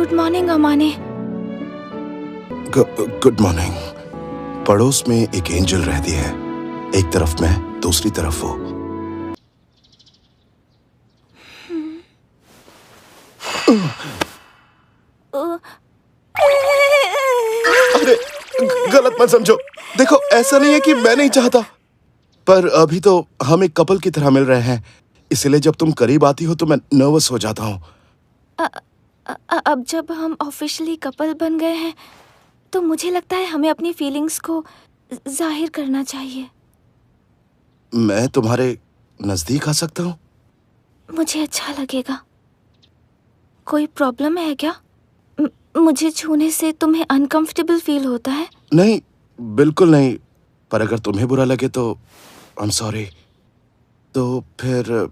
Good morning Amane. Good morning. पड़ोस में एक एंजल रहती है, एक तरफ मैं, दूसरी तरफ वो। अरे गलत मत समझो, देखो ऐसा नहीं है कि मैं नहीं चाहता, पर अभी तो हम एक कपल की तरह मिल रहे हैं, इसलिए जब तुम करीब आती हो तो मैं नर्वस हो जाता हूँ। अब जब हम ऑफिशियली कपल बन गए हैं तो मुझे लगता है हमें अपनी फीलिंग्स को जाहिर करना चाहिए। मैं तुम्हारे नजदीक आ सकता हूँ? मुझे अच्छा लगेगा। कोई प्रॉब्लम है क्या? मुझे छूने से तुम्हें अनकंफर्टेबल फील होता है? नहीं, बिल्कुल नहीं, पर अगर तुम्हें बुरा लगे तो आई एम सॉरी। तो फिर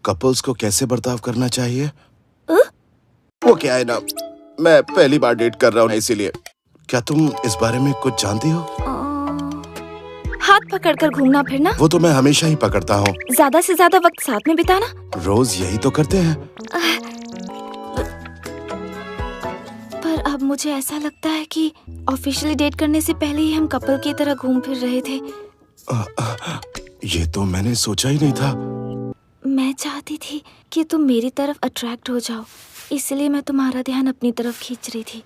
कपल्स को कैसे बर्ताव करना चाहिए? वो क्या है ना, मैं पहली बार डेट कर रहा हूँ इसीलिए। क्या तुम इस बारे में कुछ जानती हो? हाथ पकड़कर घूमना फिरना? वो तो मैं हमेशा ही पकड़ता हूँ। ज्यादा से ज्यादा वक्त साथ में बिताना? रोज यही तो करते हैं। पर अब मुझे ऐसा लगता है कि ऑफिशियली डेट करने से पहले ही हम कपल की तरह घूम फिर रहे थे। ये तो मैंने सोचा ही नहीं था। मैं चाहती थी कि तुम मेरी तरफ अट्रैक्ट हो जाओ, इसलिए मैं तुम्हारा ध्यान अपनी तरफ खींच रही थी।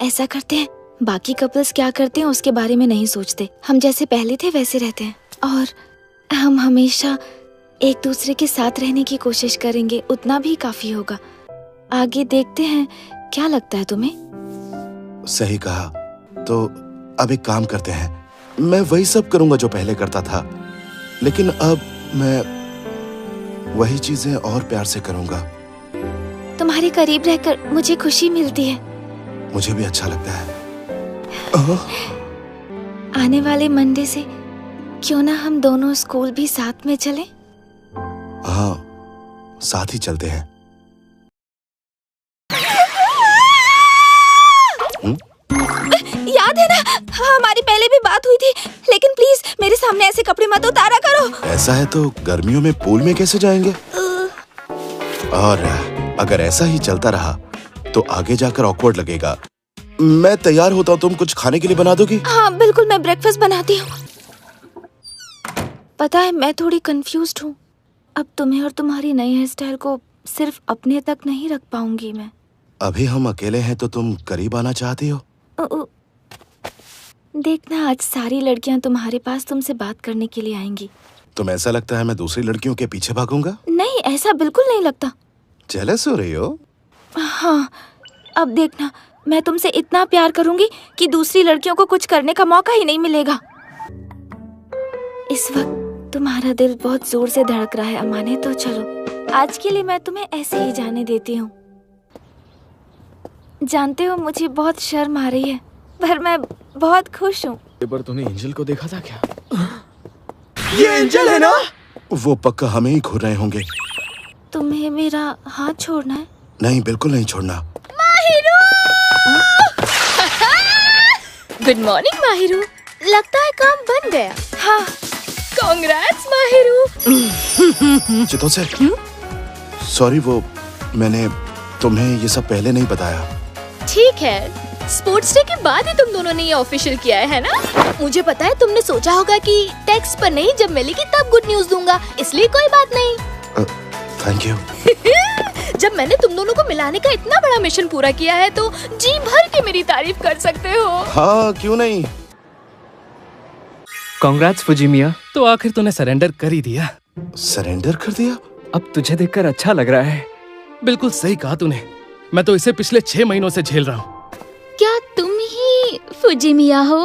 ऐसा करते हैं, बाकी कपल्स क्या करते हैं उसके बारे में नहीं सोचते, हम जैसे पहले थे वैसे रहते हैं और हम हमेशा एक दूसरे के साथ रहने की कोशिश करेंगे, उतना भी काफी होगा। आगे देखते हैं, क्या लगता है तुम्हें? सही कहा। तो अब एक काम करते हैं, मैं वही सब करूंगा जो पहले करता था, लेकिन अब मैं वही चीजें और प्यार से करूंगा। तुम्हारे करीब रहकर मुझे खुशी मिलती है। मुझे भी अच्छा लगता है। आने वाले मंडे से क्यों ना हम दोनों स्कूल भी साथ में चलें? हाँ, साथ ही चलते हैं। याद है ना, हमारी पहले भी बात हुई थी, लेकिन प्लीज मेरे सामने ऐसे कपड़े मत उतारा करो। ऐसा है तो गर्मियों में पूल में कैसे जाएंगे? और अगर ऐसा ही चलता रहा तो आगे जाकर ऑकवर्ड लगेगा। मैं तैयार होता हूँ, तुम कुछ खाने के लिए बना दोगी? हाँ बिल्कुल, मैं ब्रेकफास्ट बनाती हूँ। पता है मैं थोड़ी कंफ्यूज्ड हूँ। अब तुम्हें और तुम्हारी नई हेयर स्टाइल को सिर्फ अपने तक नहीं रख पाऊंगी मैं। अभी हम अकेले हैं तो तुम करीब आना चाहती हो? देखना, आज सारी लड़कियां तुम्हारे पास तुमसे बात करने के लिए आएंगी। तुम ऐसा लगता है मैं दूसरी लड़कियों के पीछे भागूंगा? नहीं, ऐसा बिल्कुल नहीं लगता। जेलस हो रही हो? हाँ, अब देखना, मैं तुमसे इतना प्यार करूंगी कि दूसरी लड़कियों को कुछ करने का मौका ही नहीं मिलेगा। इस वक्त तुम्हारा दिल बहुत जोर से धड़क रहा है अमाने, तो चलो आज के लिए मैं तुम्हें ऐसे ही जाने देती हूँ। जानते हो मुझे बहुत शर्म आ रही है, पर मैं बहुत खुश हूँ। पर तूने एंजल को देखा था क्या? ये एंजल है ना? वो पक्का हमें ही घूर रहे होंगे। तुम्हें मेरा हाथ छोड़ना है? नहीं, बिल्कुल नहीं छोड़ना। माहिरू! गुड मॉर्निंग माहिरू, लगता है काम बन गया। हाँ, कांग्रेट्स माहिरू। चितो से सॉरी, वो मैंने तुम्हें ये सब पहले नहीं बताया। ठीक है, स्पोर्ट्स डे के बाद ही तुम दोनों ने ये ऑफिशियल किया है ना? मुझे पता है तुमने सोचा होगा कि टेक्स्ट पर नहीं, जब मिलेगी तब गुड न्यूज दूंगा, इसलिए कोई बात नहीं। Thank you. जब मैंने तुम दोनों को मिलाने का इतना बड़ा मिशन पूरा किया है तो जी भर के मेरी तारीफ कर सकते हो। हाँ, क्यों नहीं। कांग्रेट्स फुजिमिया, तो आखिर तूने सरेंडर कर ही दिया। सरेंडर कर दिया? अब तुझे देखकर अच्छा लग रहा है। बिल्कुल सही कहा तूने, मैं तो इसे पिछले 6 महीनों से झेल रहा हूँ। क्या तुम ही फुजिमिया हो?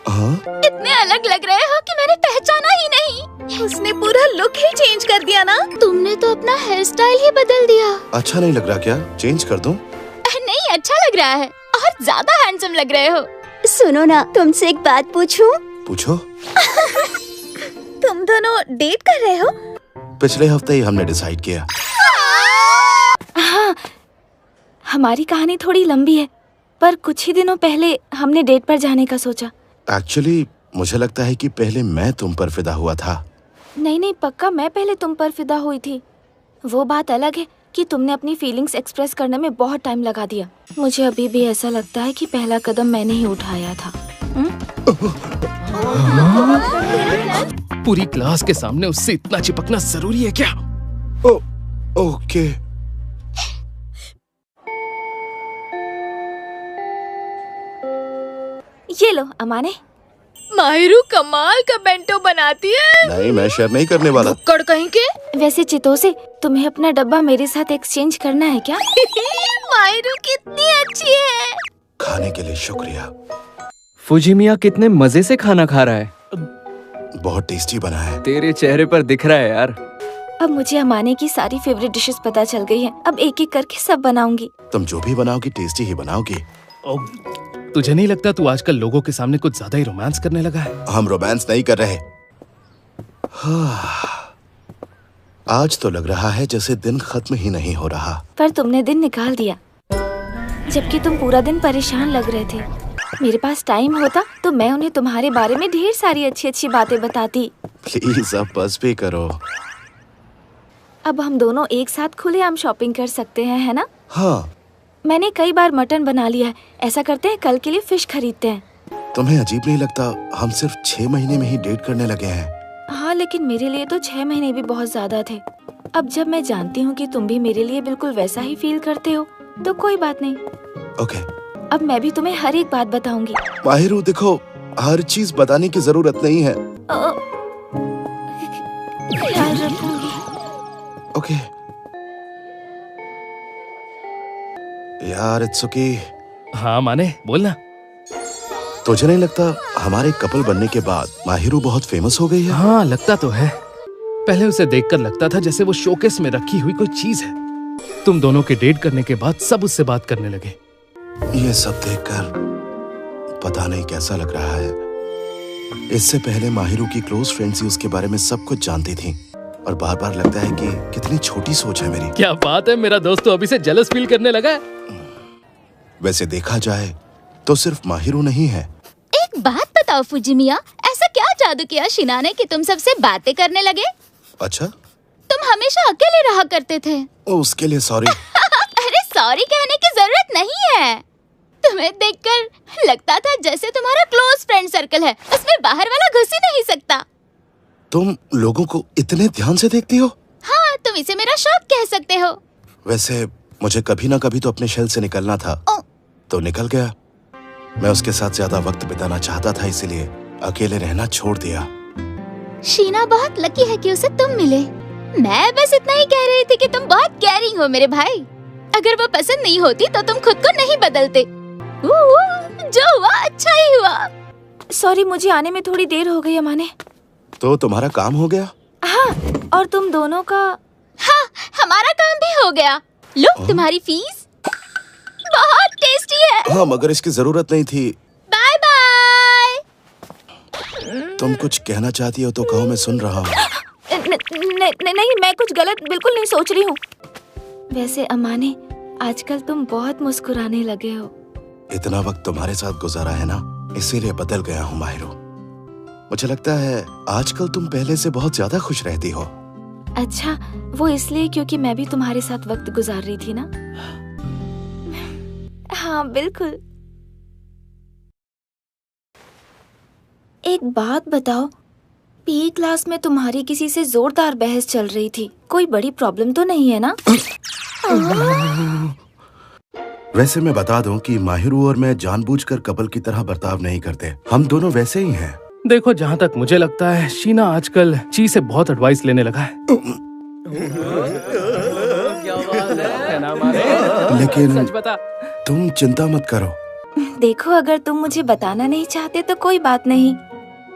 हाँ? इतने अलग लग रहे हो कि मैंने पहचाना ही नहीं। उसने पूरा लुक ही चेंज कर दिया ना? तुमने तो अपना हेयर स्टाइल ही बदल दिया। अच्छा नहीं लग रहा क्या? चेंज कर दूं? नहीं, अच्छा लग रहा है और ज्यादा हैंडसम लग रहे हो। सुनो ना, तुमसे एक बात पूछूं? पूछो। तुम दोनों डेट कर रहे हो? पिछले हफ्ते ही हमने डिसाइड किया। हाँ, हमारी कहानी थोड़ी लंबी है, पर कुछ ही दिनों पहले हमने डेट पर जाने का सोचा। एक्चुअली मुझे लगता है कि पहले मैं तुम पर फिदा हुआ था। नहीं, पक्का मैं पहले तुम पर फिदा हुई थी। वो बात अलग है, कि तुमने अपनी फीलिंग्स एक्सप्रेस करने में बहुत टाइम लगा दिया। मुझे अभी भी ऐसा लगता है कि पहला कदम मैंने ही उठाया था। पूरी क्लास के सामने उससे इतना चिपकना जरूरी है क्या? ओके। ये लो अमाने। माहिरू कमाल का बेंटो बनाती है। नहीं, मैं शेयर नहीं करने वाला। भुक्कड़ कहीं के। वैसे चितोसे, तुम्हें अपना डब्बा मेरे साथ एक्सचेंज करना है क्या? माहिरू कितनी अच्छी है। खाने के लिए शुक्रिया। फुजिमिया कितने मजे से खाना खा रहा है। बहुत टेस्टी बना है। तेरे चेहरे पर दिख रहा है यार। अब मुझे अमाने की सारी फेवरेट डिशेस पता चल गई हैं। अब एक एक करके सब बनाऊंगी। तुम जो भी बनाओगी टेस्टी ही बनाओगी। तुझे नहीं लगता तू आजकल लोगों के सामने कुछ ज्यादा ही रोमांस करने लगा है? हम रोमांस नहीं कर रहे। आज तो लग रहा है जैसे दिन खत्म ही नहीं हो रहा। पर तुमने दिन निकाल दिया, जबकि तुम पूरा दिन परेशान लग रहे थे। मेरे पास टाइम होता तो मैं उन्हें तुम्हारे बारे में ढेर सारी अच्छी अच्छी बातें बताती। प्लीज अब बस भी करो। अब हम दोनों एक साथ खुलेआम शॉपिंग कर सकते हैं, है ना? हाँ। मैंने कई बार मटन बना लिया है। ऐसा करते हैं, कल के लिए फिश खरीदते हैं। तुम्हें अजीब नहीं लगता हम सिर्फ 6 महीने में ही डेट करने लगे हैं? हाँ, लेकिन मेरे लिए तो 6 महीने भी बहुत ज्यादा थे। अब जब मैं जानती हूँ कि तुम भी मेरे लिए बिल्कुल वैसा ही फील करते हो तो कोई बात नहीं। ओके। अब मैं भी तुम्हें हर एक बात बताऊंगी। माहिरू देखो, हर चीज बताने की जरूरत नहीं है। ख्याल रखूंगी। ओके यार, इट्स ओके। हाँ माने, बोलना। तुझे नहीं लगता हमारे कपल बनने के बाद माहिरू बहुत फेमस हो गई है? हाँ लगता तो है। पहले उसे देखकर लगता था जैसे वो शोकेस में रखी हुई कोई चीज है। तुम दोनों के डेट करने के बाद सब उससे बात करने लगे। ये सब देखकर पता नहीं कैसा लग रहा है। इससे पहले माहिरू की क्लोज फ्रेंड्स ही उसके बारे में सब कुछ जानती थी और बार बार लगता है कि कितनी छोटी सोच है मेरी। क्या बात है, मेरा दोस्त तो अभी से जेलस फील करने लगा है। वैसे देखा जाए तो सिर्फ माहिरू नहीं है। एक बात बताओ फुजिमिया, ऐसा क्या जादू किया शीना ने कि तुम सबसे बातें करने लगे? अच्छा, तुम हमेशा अकेले रहा करते थे। उसके लिए सॉरी। अरे सॉरी कहने की जरूरत नहीं है। तुम्हें देखकर लगता था जैसे तुम्हारा क्लोज फ्रेंड सर्कल है, उसमें बाहर वाला घुस ही नहीं सकता। तुम लोगों को इतने ध्यान से देखती हो? हाँ, तुम इसे मेरा शौक कह सकते हो। वैसे मुझे कभी ना कभी तो अपने शेल से निकलना था, तो निकल गया। मैं उसके साथ ज्यादा वक्त बिताना चाहता था, इसीलिए अकेले रहना छोड़ दिया। शीना बहुत लकी है कि उसे तुम मिले। मैं बस इतना ही कह रही थी कि तुम बहुत केयरिंग हो मेरे भाई। अगर वो पसंद नहीं होती तो तुम खुद को नहीं बदलते। जो हुआ अच्छा ही हुआ। सॉरी, मुझे आने में थोड़ी देर हो गई अमाने। तो तुम्हारा काम हो गया? हाँ, और तुम दोनों का? हाँ, हमारा काम भी हो गया। लो तुम्हारी फीस। बहुत टेस्टी है। हाँ, मगर इसकी जरूरत नहीं थी। Bye bye. तुम कुछ कहना चाहती हो तो कहो, मैं सुन रहा हूँ। नहीं, मैं कुछ गलत बिल्कुल नहीं सोच रही हूँ। वैसे अमाने, आजकल तुम बहुत मुस्कुराने लगे हो। इतना वक्त तुम्हारे साथ गुजारा है ना, इसीलिए बदल गया हूँ माहिरू। मुझे लगता है आजकल तुम पहले से बहुत ज्यादा खुश रहती हो। अच्छा, वो इसलिए क्योंकि मैं भी तुम्हारे साथ वक्त गुजार रही थी ना? हाँ बिल्कुल। एक बात बताओ, पीई क्लास में तुम्हारी किसी से जोरदार बहस चल रही थी। कोई बड़ी प्रॉब्लम तो नहीं है ना? वैसे मैं बता दूं कि माहिरू और मैं जानबूझकर कपल की तरह बर्ताव नहीं करते। हम दोनों वैसे ही हैं। देखो, जहाँ तक मुझे लगता है शीना आजकल ची से बहुत एडवाइस लेने लगा है। लेकिन सच बता। तुम चिंता मत करो। देखो, अगर तुम मुझे बताना नहीं चाहते तो कोई बात नहीं।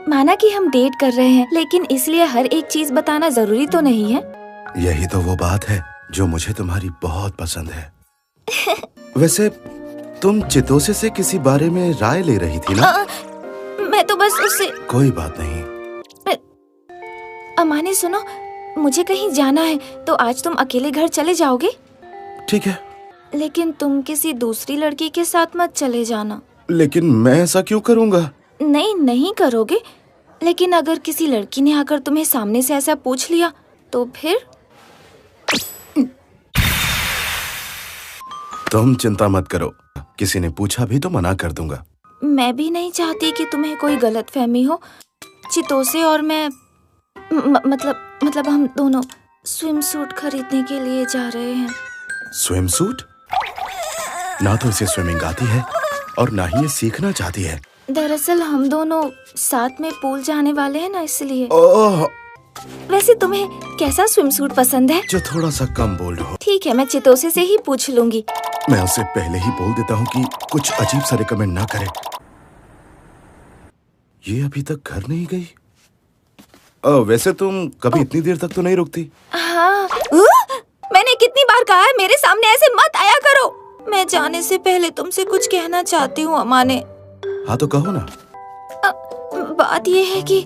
माना कि हम डेट कर रहे हैं, लेकिन इसलिए हर एक चीज बताना जरूरी तो नहीं है। यही तो वो बात है जो मुझे तुम्हारी बहुत पसंद है। वैसे तुम चितोसे से किसी बारे में राय ले रही थी ना? मैं तो बस उससे। कोई बात नहीं। अमाने सुनो, मुझे कहीं जाना है तो आज तुम अकेले घर चले जाओगे? ठीक है। लेकिन तुम किसी दूसरी लड़की के साथ मत चले जाना। लेकिन मैं ऐसा क्यों करूँगा? नहीं करोगे, लेकिन अगर किसी लड़की ने आकर तुम्हें सामने से ऐसा पूछ लिया तो फिर? तुम चिंता मत करो, किसी ने पूछा भी तो मना कर दूंगा। मैं भी नहीं चाहती कि तुम्हें कोई गलतफहमी हो। चितोसे और मैं मतलब हम दोनों स्विम सूट खरीदने के लिए जा रहे हैं। Swim suit? ना तो इसे स्विमिंग आती है और ना ही ये सीखना चाहती है। दरअसल हम दोनों साथ में पूल जाने वाले हैं ना, इसलिए। ओह, वैसे तुम्हें कैसा स्विम सूट पसंद है? जो थोड़ा सा कम बोल्ड हो। ठीक है, मैं चितोसे से ही पूछ लूंगी। मैं उसे पहले ही बोल देता हूँ कि कुछ अजीब सा रिकमेंड ना करे। ये अभी तक घर नहीं गई। वैसे तुम कभी इतनी देर तक तो नहीं रुकती। हाँ, मैंने कितनी बार कहा है मेरे सामने ऐसे मत आया करो। मैं जाने से पहले तुमसे कुछ कहना चाहती हूँ अमाने। हाँ तो कहो ना। बात ये है कि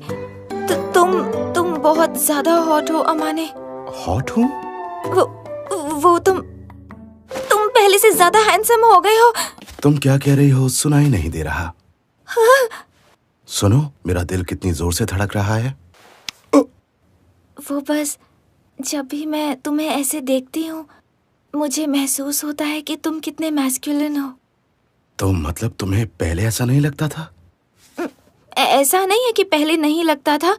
तुम बहुत ज्यादा हॉट हो अमाने। हॉट हूँ? वो तुम पहले से ज्यादा हैंडसम हो गए हो। तुम क्या कह रही हो सुनाई नहीं दे रहा। हाँ? सुनो, मेरा दिल कितनी जोर से धड़क रहा है। वो बस जब भी मैं तुम्हें ऐसे देखती हूँ मुझे महसूस होता है कि तुम कितने मैस्कुलिन हो। तो मतलब तुम्हें पहले ऐसा नहीं लगता था? ऐसा नहीं है कि पहले नहीं लगता था।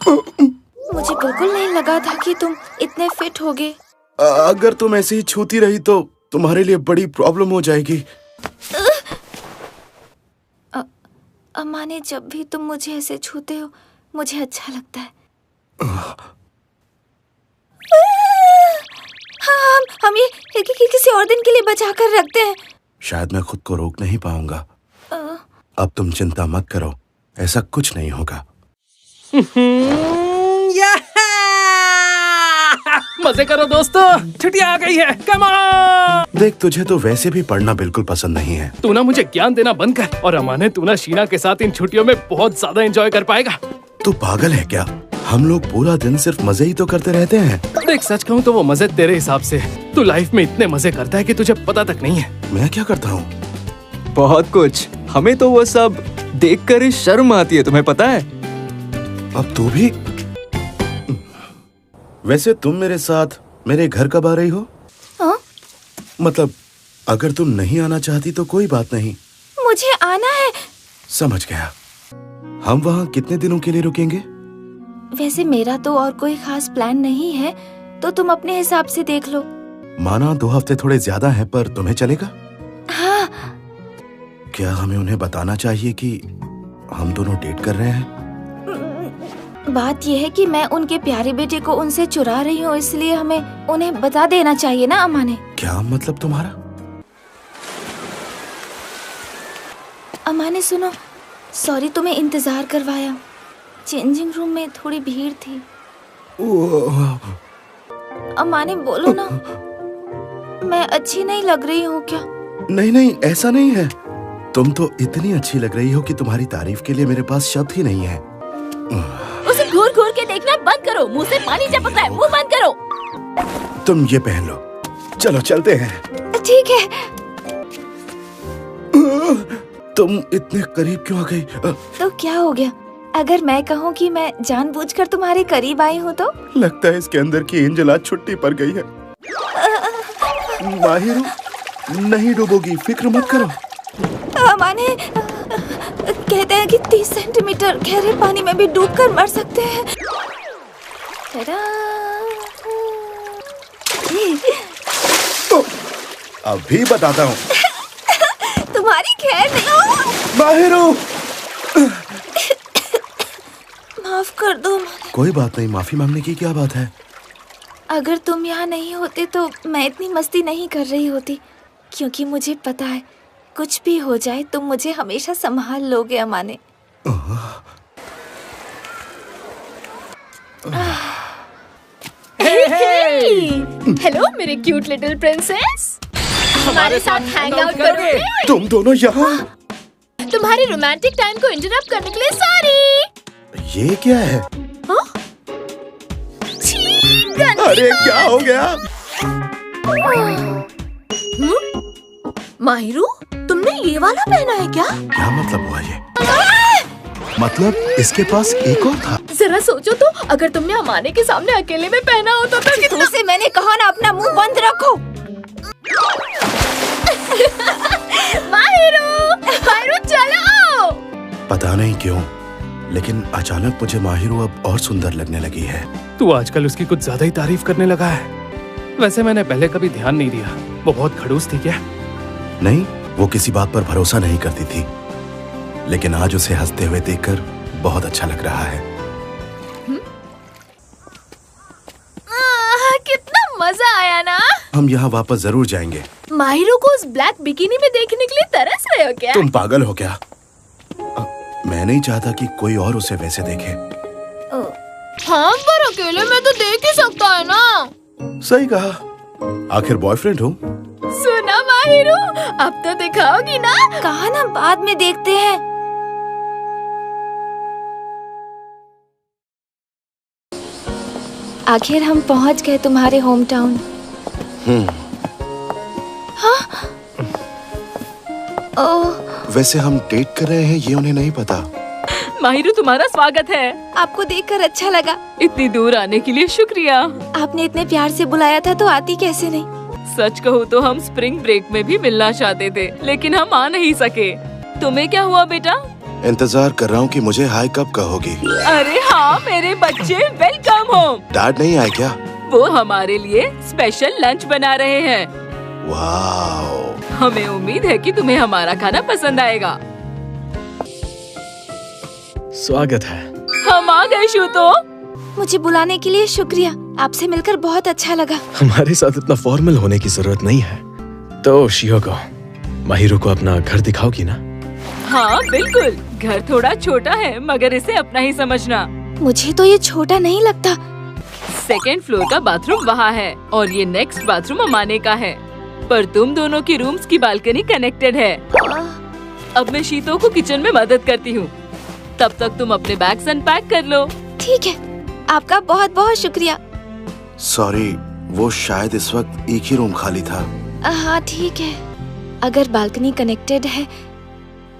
मुझे बिल्कुल नहीं लगा था कि तुम इतने फिट होगे। अगर तुम ऐसे ही छूती रही तो तुम्हारे लिए बड़ी प्रॉब्लम हो जाएगी। अमाने, जब भी तुम मुझे ऐसे छूते हो मुझे अच्छा लगता है। हाँ, हम ये किसी और दिन के लिए बचा कर रखते हैं। शायद मैं खुद को रोक नहीं पाऊंगा। अब तुम चिंता मत करो, ऐसा कुछ नहीं होगा। मजे करो दोस्तों, छुट्टियां आ गई है। Come on! देख, तुझे तो वैसे भी पढ़ना बिल्कुल पसंद नहीं है। तू ना मुझे ज्ञान देना बंद कर। और अमाने, तू ना शीना के साथ इन छुट्टियों में बहुत ज्यादा एंजॉय कर पाएगा। तू पागल है क्या? हम लोग पूरा दिन सिर्फ मजे ही तो करते रहते हैं। देख, सच कहूँ तो वो मजे तेरे हिसाब से है। तू लाइफ में इतने मजे करता है कि तुझे पता तक नहीं है। मैं क्या करता हूँ? बहुत कुछ। हमें तो वो सब देखकर ही शर्म आती है, तुम्हें पता है? अब तू भी? वैसे तुम मेरे साथ मेरे घर कब आ रही हो? हाँ? मतलब अगर तुम नहीं आना चाहती तो कोई बात नहीं। मुझे आना है। समझ गया। हम वहाँ कितने दिनों के लिए रुकेंगे? वैसे मेरा तो और कोई खास प्लान नहीं है, तो तुम अपने हिसाब से देख लो। माना 2 हफ्ते थोड़े ज्यादा हैं, पर तुम्हें चलेगा? हाँ। क्या हमें उन्हें बताना चाहिए कि हम दोनों डेट कर रहे हैं? बात यह है कि मैं उनके प्यारे बेटे को उनसे चुरा रही हूँ, इसलिए हमें उन्हें बता देना चाहिए ना अमाने। क्या मतलब तुम्हारा? अमाने सुनो, सॉरी तुम्हें इंतजार करवाया। चेंजिंग रूम में थोड़ी भीड़ थी। अमाने बोलो ना, मैं अच्छी नहीं लग रही हूँ क्या? नहीं, ऐसा नहीं है। तुम तो इतनी अच्छी लग रही हो कि तुम्हारी तारीफ के लिए मेरे पास शब्द ही नहीं है। उसे घूर घूर के देखना बंद करो। मुंह से पानी टपक रहा है, मुंह बंद करो। तुम ये पहन लो, चलो चलते हैं। ठीक है। तुम इतने करीब क्यों आ गई? तो क्या हो गया अगर मैं कहूँ कि मैं जानबूझकर तुम्हारे करीब आई हूँ तो? लगता है इसके अंदर की एंजल आज छुट्टी पर गई है। माहिर नहीं डूबोगी, फिक्र मत करो। माने कहते हैं कि 30 सेंटीमीटर गहरे पानी में भी डूबकर मर सकते हैं। अभी बताता हूँ। तुम्हारी खैर नहीं। माहिर, माफ कर दो माने। कोई बात नहीं, माफी मांगने की क्या बात है? अगर तुम यहाँ नहीं होते तो मैं इतनी मस्ती नहीं कर रही होती, क्योंकि मुझे पता है कुछ भी हो जाए तुम मुझे हमेशा संभाल लोगे अमाने। हेलो मेरे क्यूट लिटिल प्रिंसेस, हमारे साथ हैंग आउट करोगे? तुम दोनों यहाँ? तुम्हारे रोमांटिक टाइम को इंटरप्ट करने के लिए सॉरी। ये क्या है? अरे क्या हो गया? माहिरू, तुमने ये वाला पहना है क्या? क्या मतलब हुआ ये? मतलब इसके पास एक और था। जरा सोचो तो, अगर तुमने अमाने के सामने अकेले में पहना होता तो कितना... तुमसे मैंने कहा ना अपना मुंह बंद रखो। माहिरू चलो। पता नहीं क्यों, लेकिन अचानक मुझे माहिरू अब और सुंदर लगने लगी है। तू आजकल उसकी कुछ ज्यादा ही तारीफ करने लगा है। वैसे मैंने पहले कभी ध्यान नहीं दिया। वो बहुत खड़ूस थी क्या? नहीं, वो किसी बात पर भरोसा नहीं करती थी, लेकिन आज उसे हंसते हुए देखकर बहुत अच्छा लग रहा है। कितना मजा आया ना। हम यहाँ वापस जरूर जाएंगे। माहिरू को उस ब्लैक बिकिनी में देखने के लिए तरस रहे हो क्या? तुम पागल हो क्या? मैं नहीं चाहता कि कोई और उसे वैसे देखे। हाँ, पर अकेले में तो देख ही सकता है ना। सही कहा, आखिर बॉयफ्रेंड हूँ। सुना माहिरू, अब तो दिखाओगी ना। कहा ना बाद में देखते हैं। आखिर हम पहुंच गए तुम्हारे होम टाउन। हाँ? ओह, वैसे हम डेट कर रहे हैं ये उन्हें नहीं पता। माहिरू, तुम्हारा स्वागत है। आपको देखकर अच्छा लगा। इतनी दूर आने के लिए शुक्रिया। आपने इतने प्यार से बुलाया था तो आती कैसे नहीं। सच कहूँ तो हम स्प्रिंग ब्रेक में भी मिलना चाहते थे, लेकिन हम आ नहीं सके। तुम्हें क्या हुआ बेटा? इंतजार कर रहा हूँ कि मुझे हाय कब कहोगी। अरे हाँ मेरे बच्चे, वेलकम होम। डैड नहीं आए क्या? वो हमारे लिए स्पेशल लंच बना रहे हैं। वाओ। हमें उम्मीद है कि तुम्हें हमारा खाना पसंद आएगा। स्वागत है। हम आ गए शूतो। मुझे बुलाने के लिए शुक्रिया। आपसे मिलकर बहुत अच्छा लगा। हमारे साथ इतना फॉर्मल होने की जरूरत नहीं है। तो शियोको, माहिरू को अपना घर दिखाओगी ना? हाँ बिल्कुल। घर थोड़ा छोटा है, मगर इसे अपना ही समझना। मुझे तो ये छोटा नहीं लगता। सेकेंड फ्लोर का बाथरूम वहाँ है और ये नेक्स्ट बाथरूम अमाने का है, पर तुम दोनों की रूम्स की बालकनी कनेक्टेड है। अब मैं शीतो को किचन में मदद करती हूँ, तब तक तुम अपने बैग्स अनपैक कर लो। ठीक है, आपका बहुत बहुत शुक्रिया। सॉरी, वो शायद इस वक्त एक ही रूम खाली था। हाँ ठीक है, अगर बालकनी कनेक्टेड है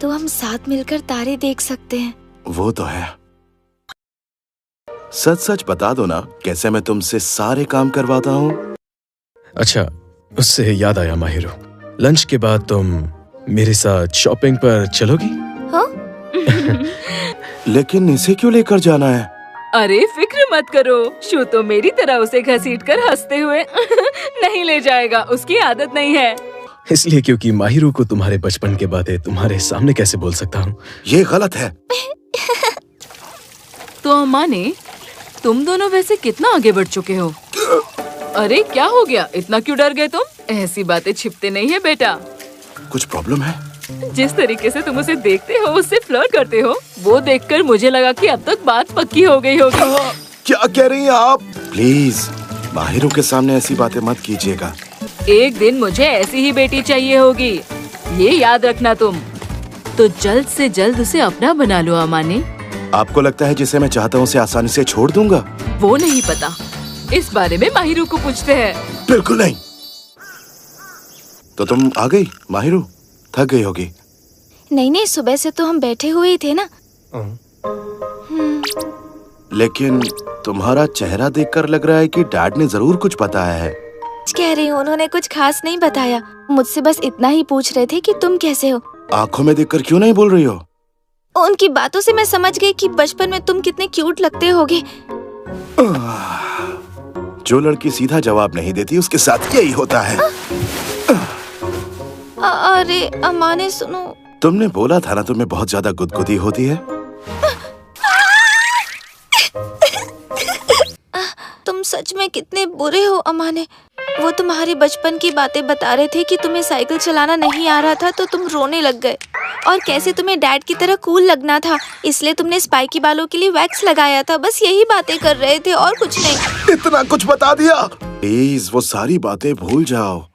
तो हम साथ मिलकर तारे देख सकते हैं। वो तो है। सच सच बता दो ना, कैसे मैं तुमसे सारे काम करवाता हूँ। अच्छा, उससे याद आया माहिरू, लंच के बाद तुम मेरे साथ शॉपिंग पर चलोगी? हाँ? लेकिन इसे क्यों लेकर जाना है? अरे फिक्र मत करो, शू तो मेरी तरह उसे घसीटकर हंसते हुए नहीं ले जाएगा। उसकी आदत नहीं है। इसलिए क्योंकि माहिरू को तुम्हारे बचपन के बातें तुम्हारे सामने कैसे बोल सकता हूँ? ये गलत है। तो अम्माने, तुम दोनों वैसे कितना आगे बढ़ चुके हो? अरे क्या हो गया, इतना क्यों डर गए तुम? ऐसी बातें छिपते नहीं है बेटा। कुछ प्रॉब्लम है? जिस तरीके से तुम उसे देखते हो, उससे फ्लर्ट करते हो, वो देखकर मुझे लगा कि अब तक बात पक्की हो गई होगी। क्या कह रही हैं आप? प्लीज माहिरू के सामने ऐसी बातें मत कीजिएगा। एक दिन मुझे ऐसी ही बेटी चाहिए होगी, ये याद रखना तुम। तो जल्द से जल्द उसे अपना बना लो अमाने। आपको लगता है जिसे मैं चाहता हूँ उसे आसानी से छोड़ दूंगा? वो नहीं पता, इस बारे में माहिरू को पूछते हैं। बिल्कुल नहीं। तो तुम आ गई माहिरू? थक गई होगी। नहीं नहीं, सुबह से तो हम बैठे हुए ही थे ना। लेकिन तुम्हारा चेहरा देखकर लग रहा है कि डैड ने जरूर कुछ बताया है। कह रही हूँ, उन्होंने कुछ खास नहीं बताया। मुझसे बस इतना ही पूछ रहे थे कि तुम कैसे हो। आंखों में देखकर क्यों नहीं बोल रही हो? उनकी बातों से मैं समझ गई कि बचपन में तुम कितने क्यूट लगते होगे। जो लड़की सीधा जवाब नहीं देती उसके साथ यही होता है। अरे अमाने सुनो। तुमने बोला था ना तुम्हें बहुत ज्यादा गुदगुदी होती है। तुम सच में कितने बुरे हो अमाने। वो तुम्हारे बचपन की बातें बता रहे थे कि तुम्हें साइकिल चलाना नहीं आ रहा था तो तुम रोने लग गए, और कैसे तुम्हें डैड की तरह कूल लगना था, इसलिए तुमने स्पाइकी बालों के लिए वैक्स लगाया था। बस यही बातें कर रहे थे और कुछ नहीं। इतना कुछ बता दिया? प्लीज वो सारी बातें भूल जाओ।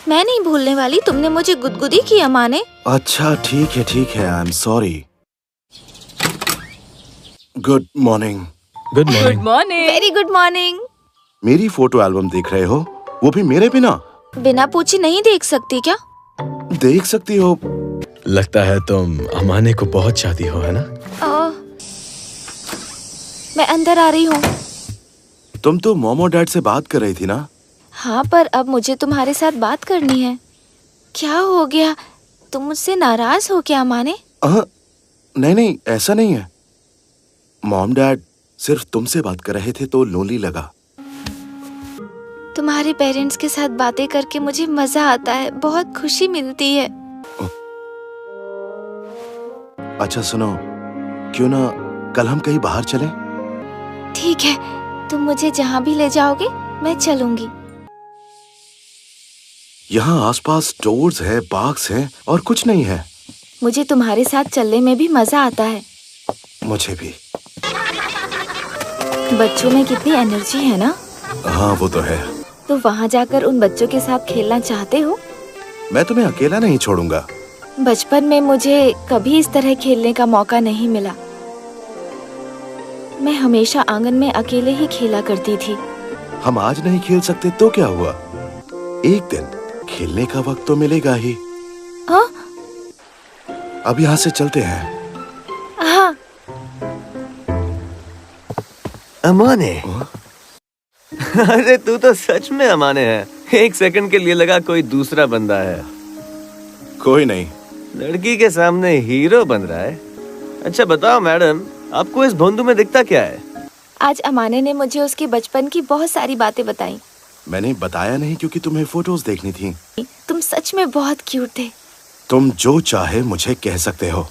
मैं नहीं भूलने वाली। तुमने मुझे गुदगुदी की अमाने। अच्छा ठीक है, I am sorry. Good morning. Good good morning. Morning. Very good morning. मेरी फोटो एल्बम देख रहे हो, वो भी मेरे बिना? बिना पूछे नहीं देख सकती क्या? देख सकती हो। लगता है तुम अमाने को बहुत चाहती हो, है ना? मैं अंदर आ रही हूँ। तुम तो मॉम और डैड से बात कर रही थी ना? हाँ, पर अब मुझे तुम्हारे साथ बात करनी है। क्या हो गया? तुम मुझसे नाराज हो क्या माने? नहीं नहीं, ऐसा नहीं है। मॉम डैड सिर्फ तुमसे बात कर रहे थे तो लोनली लगा। तुम्हारे पेरेंट्स के साथ बातें करके मुझे मजा आता है, बहुत खुशी मिलती है। अच्छा सुनो, क्यों ना कल हम कहीं बाहर चलें? ठीक है, तुम मुझे जहाँ भी ले जाओगे मैं चलूंगी। यहाँ आसपास स्टोर्स है, पार्क्स हैं और कुछ नहीं है। मुझे तुम्हारे साथ चलने में भी मजा आता है। मुझे भी। बच्चों में कितनी एनर्जी है ना? हाँ वो तो है। तो वहाँ जाकर उन बच्चों के साथ खेलना चाहते हो? मैं तुम्हें अकेला नहीं छोड़ूंगा। बचपन में मुझे कभी इस तरह खेलने का मौका नहीं मिला। मैं हमेशा आंगन में अकेले ही खेला करती थी। हम आज नहीं खेल सकते तो क्या हुआ, एक दिन खेलने का वक्त तो मिलेगा ही। हाँ? अब यहाँ से चलते हैं। हाँ। अमाने। अरे तू तो सच में अमाने है। एक सेकंड के लिए लगा कोई दूसरा बंदा है। कोई नहीं। लड़की के सामने हीरो बन रहा है। अच्छा बताओ मैडम, आपको इस भोंदू में दिखता क्या है? आज अमाने ने मुझे उसके बचपन की बहुत सारी बातें बताई। मैंने बताया नहीं क्योंकि तुम्हें फोटोज देखनी थी। तुम सच में बहुत क्यूट थे। तुम जो चाहे मुझे कह सकते हो,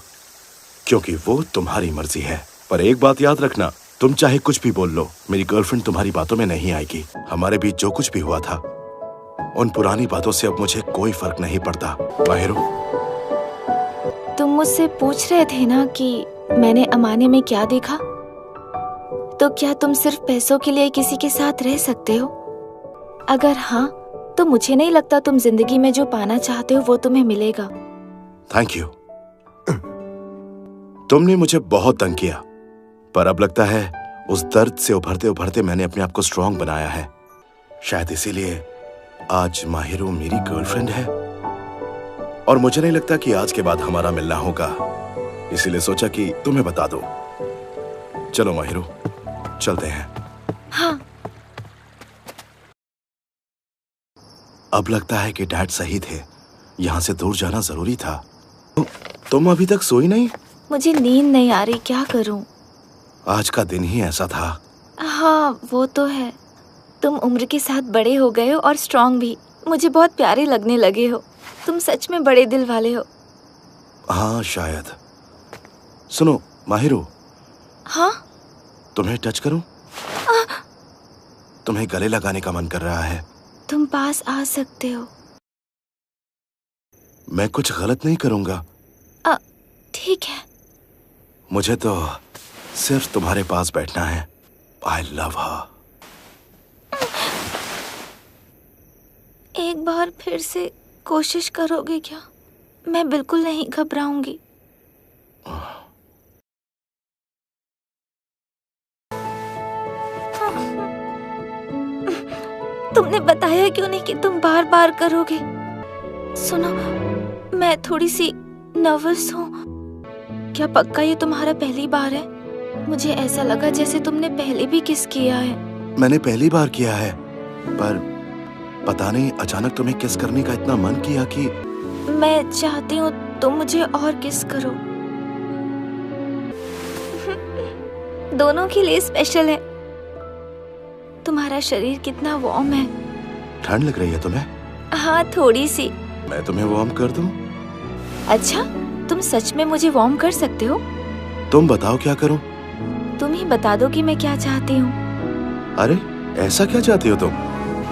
क्योंकि वो तुम्हारी मर्जी है। पर एक बात याद रखना, तुम चाहे कुछ भी बोल लो, मेरी गर्लफ्रेंड तुम्हारी बातों में नहीं आएगी। हमारे बीच जो कुछ भी हुआ था, उन पुरानी बातों से अब मुझे कोई फर्क नहीं पड़ता। माहिरो, तुम मुझसे पूछ रहे थे ना कि मैंने अमाने में क्या देखा? तो क्या तुम सिर्फ पैसों के लिए किसी के साथ रह सकते हो? अगर हाँ, तो मुझे नहीं लगता तुम जिंदगी में जो पाना चाहते हो वो तुम्हें मिलेगा। Thank you. तुमने मुझे बहुत तंग किया, पर अब लगता है उस दर्द से उभरते उभरते मैंने अपने आप को स्ट्रांग बनाया है। शायद इसीलिए आज माहिरो मेरी गर्लफ्रेंड है, और मुझे नहीं लगता कि आज के बाद हमारा मिलना होगा। इसीलिए सोचा कि तुम्हें बता दो। चलो माहिरो, चलते हैं। हाँ। अब लगता है कि डैड सही थे, यहाँ से दूर जाना जरूरी था। तुम अभी तक सोई नहीं? मुझे नींद नहीं आ रही, क्या करूं? आज का दिन ही ऐसा था। हाँ वो तो है। तुम उम्र के साथ बड़े हो गए हो और स्ट्रांग भी। मुझे बहुत प्यारे लगने लगे हो। तुम सच में बड़े दिल वाले हो। हाँ शायद। सुनो माहिरो। हाँ? तुम्हें टच करूं? तुम्हें गले लगाने का मन कर रहा है। तुम पास आ सकते हो। मैं कुछ गलत नहीं करूंगा। ठीक है। मुझे तो सिर्फ तुम्हारे पास बैठना है। आई लव हर। एक बार फिर से कोशिश करोगे क्या? मैं बिल्कुल नहीं घबराऊंगी। तुमने बताया क्यों नहीं कि तुम बार बार करोगे? सुनो, मैं थोड़ी सी नर्वस हूँ। क्या पक्का ये तुम्हारा पहली बार है? मुझे ऐसा लगा जैसे तुमने पहले भी किस किया है। मैंने पहली बार किया है, पर पता नहीं अचानक तुम्हें किस करने का इतना मन किया कि मैं चाहती हूँ तुम मुझे और किस करो। दोनों के लिए स्पेशल है। तुम्हारा शरीर कितना वार्म है। ठंड लग रही है तुम्हें? हाँ थोड़ी सी। मैं तुम्हें वार्म कर दूं? अच्छा, तुम सच में मुझे वार्म कर सकते हो? तुम बताओ क्या करूं? तुम ही बता दो कि मैं क्या चाहती हूँ। अरे ऐसा क्या चाहती हो तुम?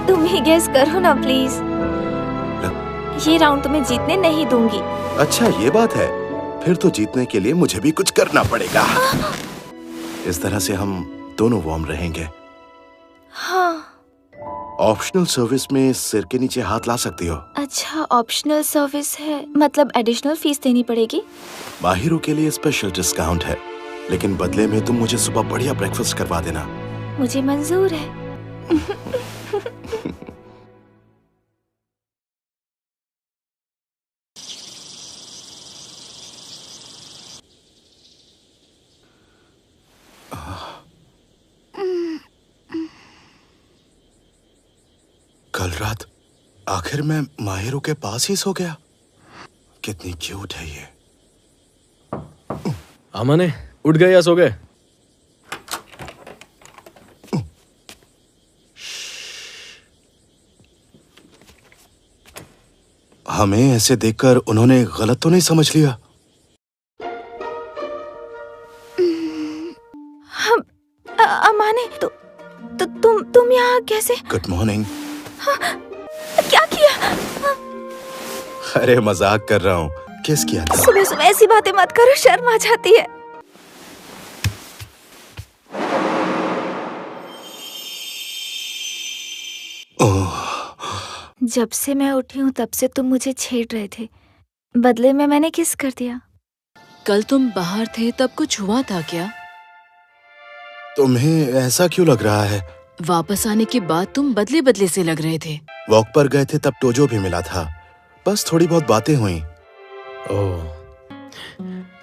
तुम ही गेस करो ना प्लीज। ये राउंड तुम्हें जीतने नहीं दूंगी। अच्छा ये बात है, फिर तो जीतने के लिए मुझे भी कुछ करना पड़ेगा। इस तरह से हम दोनों वार्म रहेंगे। हाँ। ऑप्शनल सर्विस में सिर के नीचे हाथ ला सकती हो। अच्छा ऑप्शनल सर्विस है, मतलब एडिशनल फीस देनी पड़ेगी? माहिरों के लिए स्पेशल डिस्काउंट है, लेकिन बदले में तुम मुझे सुबह बढ़िया ब्रेकफास्ट करवा देना। मुझे मंजूर है। कल रात आखिर मैं माहिरो के पास ही सो गया। कितनी क्यूट है ये। अमाने उठ गए या सो गए? हमें ऐसे देखकर उन्होंने गलत तो नहीं समझ लिया? अमाने तुम यहाँ कैसे? Good morning. क्या किया? अरे मजाक कर रहा हूँ। किस किया था? सुबह सुबह ऐसी बातें मत करो, शर्म आ जाती है। जब से मैं उठी हूँ तब से तुम मुझे छेड़ रहे थे, बदले में मैंने किस कर दिया? कल तुम बाहर थे तब कुछ हुआ था क्या? तुम्हें ऐसा क्यों लग रहा है? वापस आने के बाद तुम बदले बदले से लग रहे थे। वॉक पर गए थे तब टोजो भी मिला था, बस थोड़ी बहुत बातें हुई। ओह,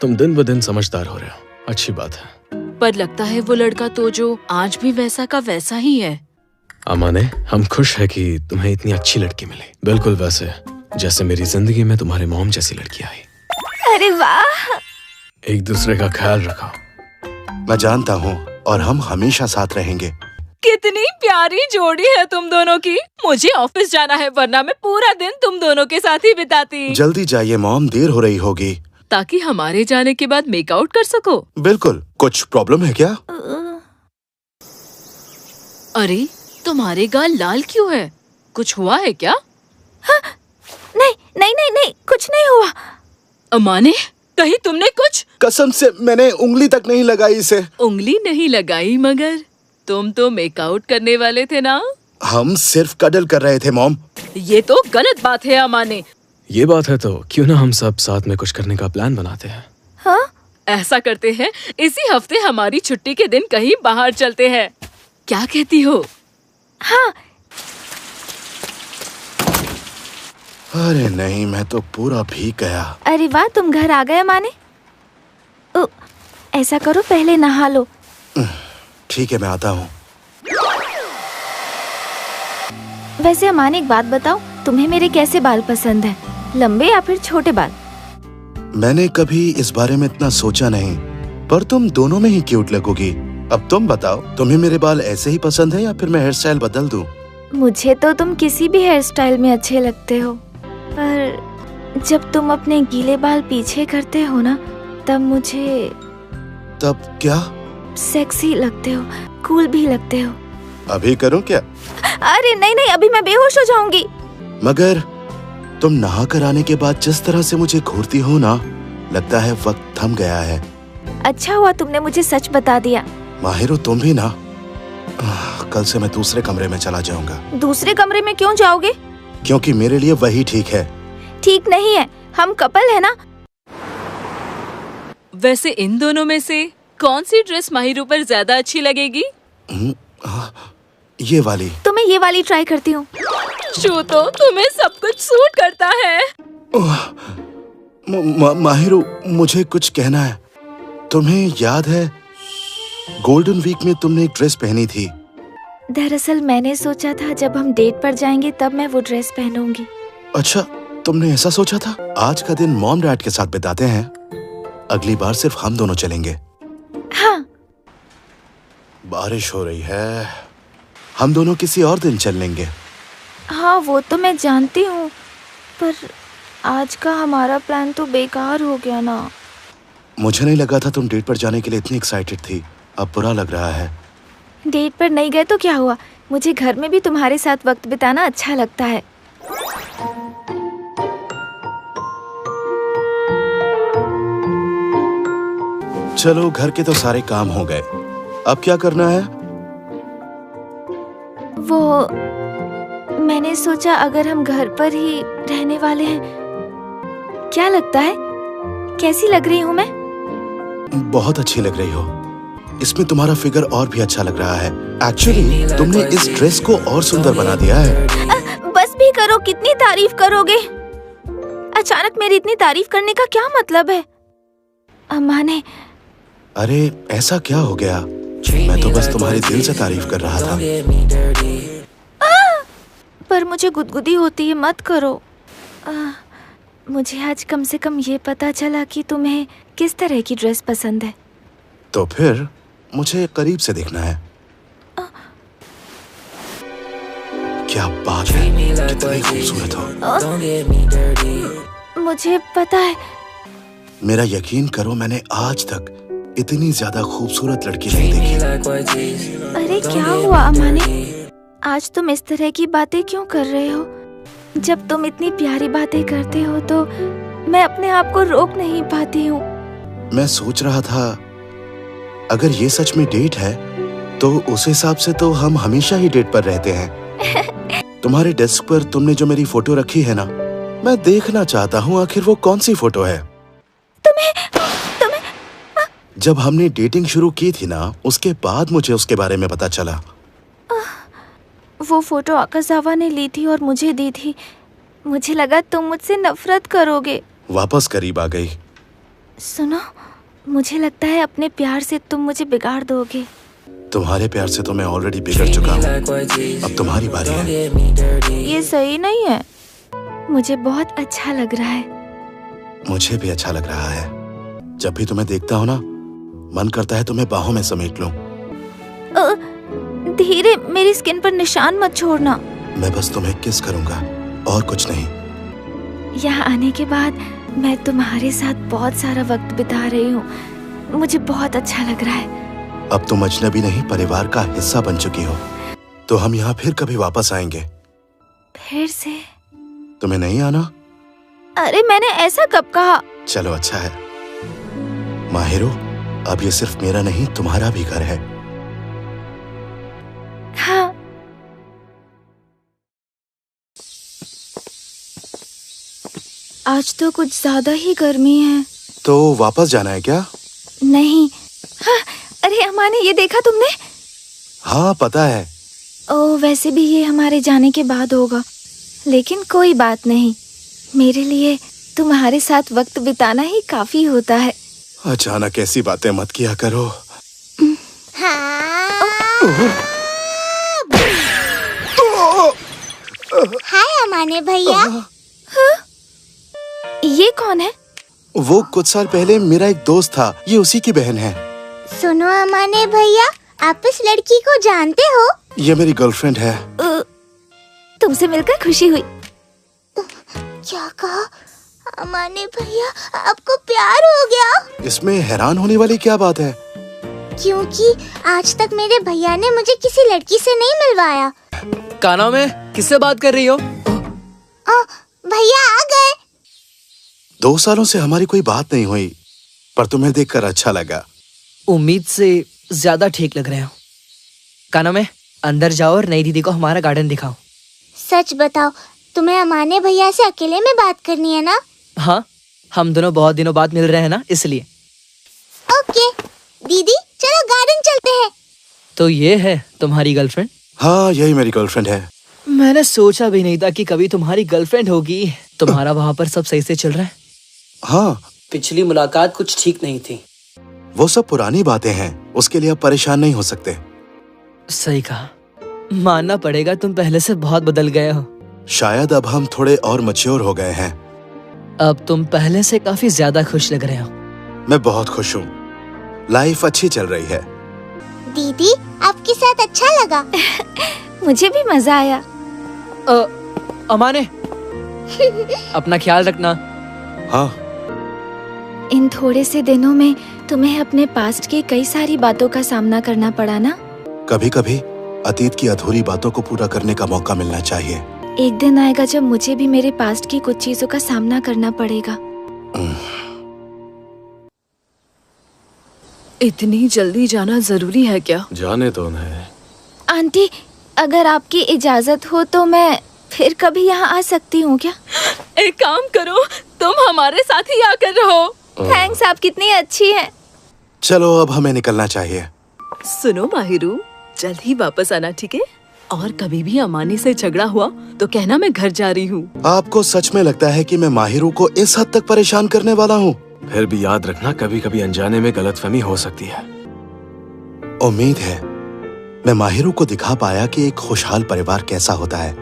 तुम दिन ब दिन समझदार हो रहे हो, अच्छी बात है। पर लगता है वो लड़का तोजो आज भी वैसा का वैसा ही है। अमाने, हम खुश है कि तुम्हें इतनी अच्छी लड़की मिली, बिल्कुल वैसे जैसे मेरी जिंदगी में तुम्हारे मॉम जैसी लड़की आई। अरे वाह! एक दूसरे का ख्याल रखो। मैं जानता हूँ और हम हमेशा साथ रहेंगे। कितनी प्यारी जोड़ी है तुम दोनों की। मुझे ऑफिस जाना है वरना मैं पूरा दिन तुम दोनों के साथ ही बिताती। जल्दी जाइए मॉम, देर हो रही होगी। ताकि हमारे जाने के बाद मेकआउट कर सको। बिल्कुल। कुछ प्रॉब्लम है क्या? अरे तुम्हारे गाल लाल क्यों है? कुछ हुआ है क्या? हाँ, नहीं, कुछ नहीं हुआ। अमाने, कहीं तुमने कुछ? कसम से मैंने उंगली तक नहीं लगाई इसे। उंगली नहीं लगाई, मगर तुम तो मेकआउट करने वाले थे ना? हम सिर्फ कडल कर रहे थे मॉम। ये तो गलत बात है अमाने। ये बात है तो क्यों ना हम सब साथ में कुछ करने का प्लान बनाते हैं। हाँ? ऐसा करते हैं, इसी हफ्ते हमारी छुट्टी के दिन कहीं बाहर चलते हैं। क्या कहती हो? हाँ। अरे नहीं, मैं तो पूरा भीग गया। अरे वाह, तुम घर आ गए माने। ऐसा करो, पहले नहा लो। ठीक है, मैं आता हूँ। वैसे अमान, एक बात बताओ, तुम्हें मेरे कैसे बाल पसंद है, लंबे या फिर छोटे बाल? मैंने कभी इस बारे में इतना सोचा नहीं, पर तुम दोनों में ही क्यूट लगोगी। अब तुम बताओ, तुम्हें मेरे बाल ऐसे ही पसंद है या फिर मैं हेयर स्टाइल बदल दूं? मुझे तो तुम किसी भी हेयर स्टाइल में अच्छे लगते हो, पर जब तुम अपने गीले बाल पीछे करते हो ना, तब मुझे तब क्या? सेक्सी लगते हो, कूल भी लगते हो। अभी करूं क्या? अरे नहीं, अभी मैं बेहोश हो जाऊंगी। मगर तुम नहा कर आने के बाद जिस तरह से मुझे घूरती हो ना, लगता है वक्त थम गया है। अच्छा हुआ तुमने मुझे सच बता दिया। माहिरो, तुम भी ना। कल से मैं दूसरे कमरे में चला जाऊंगा। दूसरे कमरे में क्यों जाओगे? क्योंकि मेरे लिए वही ठीक है। ठीक नहीं है, हम कपल है ना। वैसे इन दोनों में से कौन सी ड्रेस माहिरो पर ज्यादा अच्छी लगेगी? ये वाली। तो मैं ये वाली ट्राई करती हूँ। शू, तो तुम्हें सब कुछ सूट करता है। माहिरो, मुझे कुछ कहना है। तुम्हें याद है गोल्डन वीक में तुमने एक ड्रेस पहनी थी? दरअसल मैंने सोचा था जब हम डेट पर जाएंगे तब मैं वो ड्रेस पहनूंगी। अच्छा, तुमने ऐसा सोचा था? आज का दिन मॉम डैड के साथ बिताते हैं, अगली बार सिर्फ हम दोनों चलेंगे। हाँ। बारिश हो रही है, हम दोनों किसी और दिन चल लेंगे। हाँ, वो तो मैं जानती हूँ, पर आज का हमारा प्लान तो बेकार हो गया ना। मुझे नहीं लगा था तुम डेट पर जाने के लिए इतनी एक्साइटेड थी। अब बुरा लग रहा है। डेट पर नहीं गए तो क्या हुआ, मुझे घर में भी तुम्हारे साथ वक्त बिताना अच्छा लगता है। चलो, घर के तो सारे काम हो गए, अब क्या करना है? वो मैंने सोचा अगर हम घर पर ही रहने वाले हैं, क्या लगता है? कैसी लग रही हूँ मैं? बहुत अच्छी लग रही हो। इसमें तुम्हारा फिगर और भी अच्छा लग रहा है। एक्चुअली तुमने इस ड्रेस को और सुंदर बना दिया है। बस भी करो, कितनी तारीफ करोगे? अचानक मेरी इतनी तारीफ करने का क्या मतलब है? अम्मा ने। अरे ऐसा क्या हो गया? मैं तो बस तुम्हारे दिल से तारीफ कर रहा था। पर पर मुझे गुदगुदी होती है, मत करो। मुझे आज कम से कम ये पता चला कि तुम्हें किस तरह की ड्रेस पसंद है। तो फिर मुझे करीब से देखना है। क्या बात है, कितनी खूबसूरत हो। मुझे पता है। मेरा यकीन करो, मैंने आज तक इतनी ज्यादा खूबसूरत लड़की नहीं देखी। अरे क्या हुआ अमाने, आज तुम इस तरह की बातें क्यों कर रहे हो? जब तुम इतनी प्यारी बातें करते हो तो मैं अपने आप को रोक नहीं पाती हूँ। मैं सोच रहा था, अगर ये सच में डेट है तो उस हिसाब से तो हम हमेशा ही डेट पर रहते हैं। तुम्हारे डेस्क पर तुमने जो मेरी फोटो रखी है ना, मैं देखना चाहता हूँ आखिर वो कौन सी फोटो है। तुम्हें जब हमने डेटिंग शुरू की थी ना, उसके बाद मुझे उसके बारे में पता चला। वो फोटो आकाशावा ने ली थी और मुझे दी थी। मुझे लगा तुम मुझसे नफरत करोगे। वापस करीब आ गई। सुनो, मुझे लगता है अपने प्यार से तुम मुझे बिगाड़ दोगे। तुम्हारे प्यार से तो मैं ऑलरेडी बिगड़ चुका हूँ, अब तुम्हारी बारी है। ये सही नहीं है। मुझे बहुत अच्छा लग रहा है। मुझे भी अच्छा लग रहा है। जब भी तुम्हें देखता हूँ ना, मन करता है तुम्हें बाहों में समेट लूं। धीरे, मेरी स्किन पर निशान मत छोड़ना। मैं बस तुम्हें किस करूंगा और कुछ नहीं। यहाँ आने के बाद मैं तुम्हारे साथ बहुत सारा वक्त बिता रही हूँ। मुझे बहुत अच्छा लग रहा है। अब तुम अजनबी नहीं, परिवार का हिस्सा बन चुकी हो। तो हम यहाँ फिर कभी वापस आएंगे। फिर से? तुम्हें नहीं आना? अरे मैंने ऐसा कब कहा? चलो अच्छा है। माहिरो, अब ये सिर्फ मेरा नहीं, तुम्हारा भी घर है। हाँ। आज तो कुछ ज्यादा ही गर्मी है। तो वापस जाना है क्या? नहीं। हाँ, अरे अमाने, ये देखा तुमने? हाँ पता है। ओह, वैसे भी ये हमारे जाने के बाद होगा, लेकिन कोई बात नहीं। मेरे लिए तुम्हारे साथ वक्त बिताना ही काफी होता है। अचानक ऐसी बातें मत किया करो। हाय अमाने भैया। ये कौन है? वो कुछ साल पहले मेरा एक दोस्त था, ये उसी की बहन है। सुनो अमाने भैया, आप इस लड़की को जानते हो? ये मेरी गर्लफ्रेंड है। तुमसे मिलकर खुशी हुई। क्या कहा? अमाने भैया, आपको प्यार हो गया? इसमें हैरान होने वाली क्या बात है? क्योंकि आज तक मेरे भैया ने मुझे किसी लड़की से नहीं मिलवाया। काना में किससे बात कर रही हो? भैया आ गए। 2 सालों से हमारी कोई बात नहीं हुई, पर तुम्हें देखकर अच्छा लगा। उम्मीद से ज्यादा ठीक लग रहे हो। काना में अंदर जाओ और नई दीदी को हमारा गार्डन दिखाओ। सच बताओ, तुम्हें अमाने भैया से अकेले में बात करनी है ना? हाँ, हम दोनों बहुत दिनों बाद मिल रहे हैं ना, इसलिए। ओके दीदी, चलो गार्डन चलते हैं। तो ये है तुम्हारी गर्लफ्रेंड? हाँ, यही मेरी गर्लफ्रेंड है। मैंने सोचा भी नहीं था कि कभी तुम्हारी गर्लफ्रेंड होगी। तुम्हारा वहाँ पर सब सही से चल रहा है? हाँ। पिछली मुलाकात कुछ ठीक नहीं थी। वो सब पुरानी बातें हैं, उसके लिए आप परेशान नहीं हो सकते। सही कहा, मानना पड़ेगा तुम पहले से बहुत बदल गए हो। शायद अब हम थोड़े और मैच्योर हो गए हैं। अब तुम पहले से काफी ज्यादा खुश लग रहे हो। मैं बहुत खुश हूँ, लाइफ अच्छी चल रही है। दीदी, आपके साथ अच्छा लगा। मुझे भी मजा आया। अमाने अपना ख्याल रखना। हाँ। इन थोड़े से दिनों में तुम्हें अपने पास्ट की कई सारी बातों का सामना करना पड़ा ना? कभी कभी अतीत की अधूरी बातों को पूरा करने का मौका मिलना चाहिए। एक दिन आएगा जब मुझे भी मेरे पास्ट की कुछ चीजों का सामना करना पड़ेगा। इतनी जल्दी जाना जरूरी है क्या? जाने दो उन्हें। आंटी, अगर आपकी इजाजत हो तो मैं फिर कभी यहाँ आ सकती हूँ क्या? एक काम करो, तुम हमारे साथ ही आकर रहो। थैंक्स, आप कितनी अच्छी हैं। चलो अब हमें निकलना चाहिए। सुनो माहिरू, जल्द ही वापस आना, ठीक है? और कभी भी अमानी से झगड़ा हुआ तो कहना मैं घर जा रही हूँ। आपको सच में लगता है कि मैं माहिरू को इस हद तक परेशान करने वाला हूँ? फिर भी याद रखना, कभी कभी अनजाने में गलतफहमी हो सकती है। उम्मीद है मैं माहिरू को दिखा पाया कि एक खुशहाल परिवार कैसा होता है।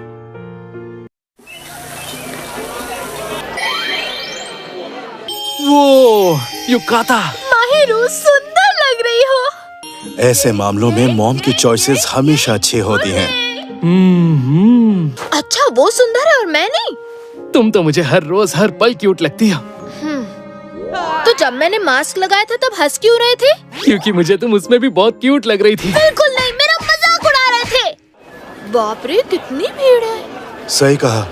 वो युकाता। माहिरू, सुंदर लग रही हो। ऐसे मामलों में मॉम की चॉइसेस हमेशा अच्छी होती हैं। अच्छा, वो सुंदर है और मैं नहीं? तुम तो मुझे हर रोज हर पल क्यूट लगती हो। तो जब मैंने मास्क लगाया था तब हंस क्यों रहे थे? क्योंकि मुझे तुम उसमें भी बहुत क्यूट लग रही थी। बिल्कुल नहीं, मेरा मजाक उड़ा रहे थे। बाप रे, कितनी भीड़ है। सही कहा।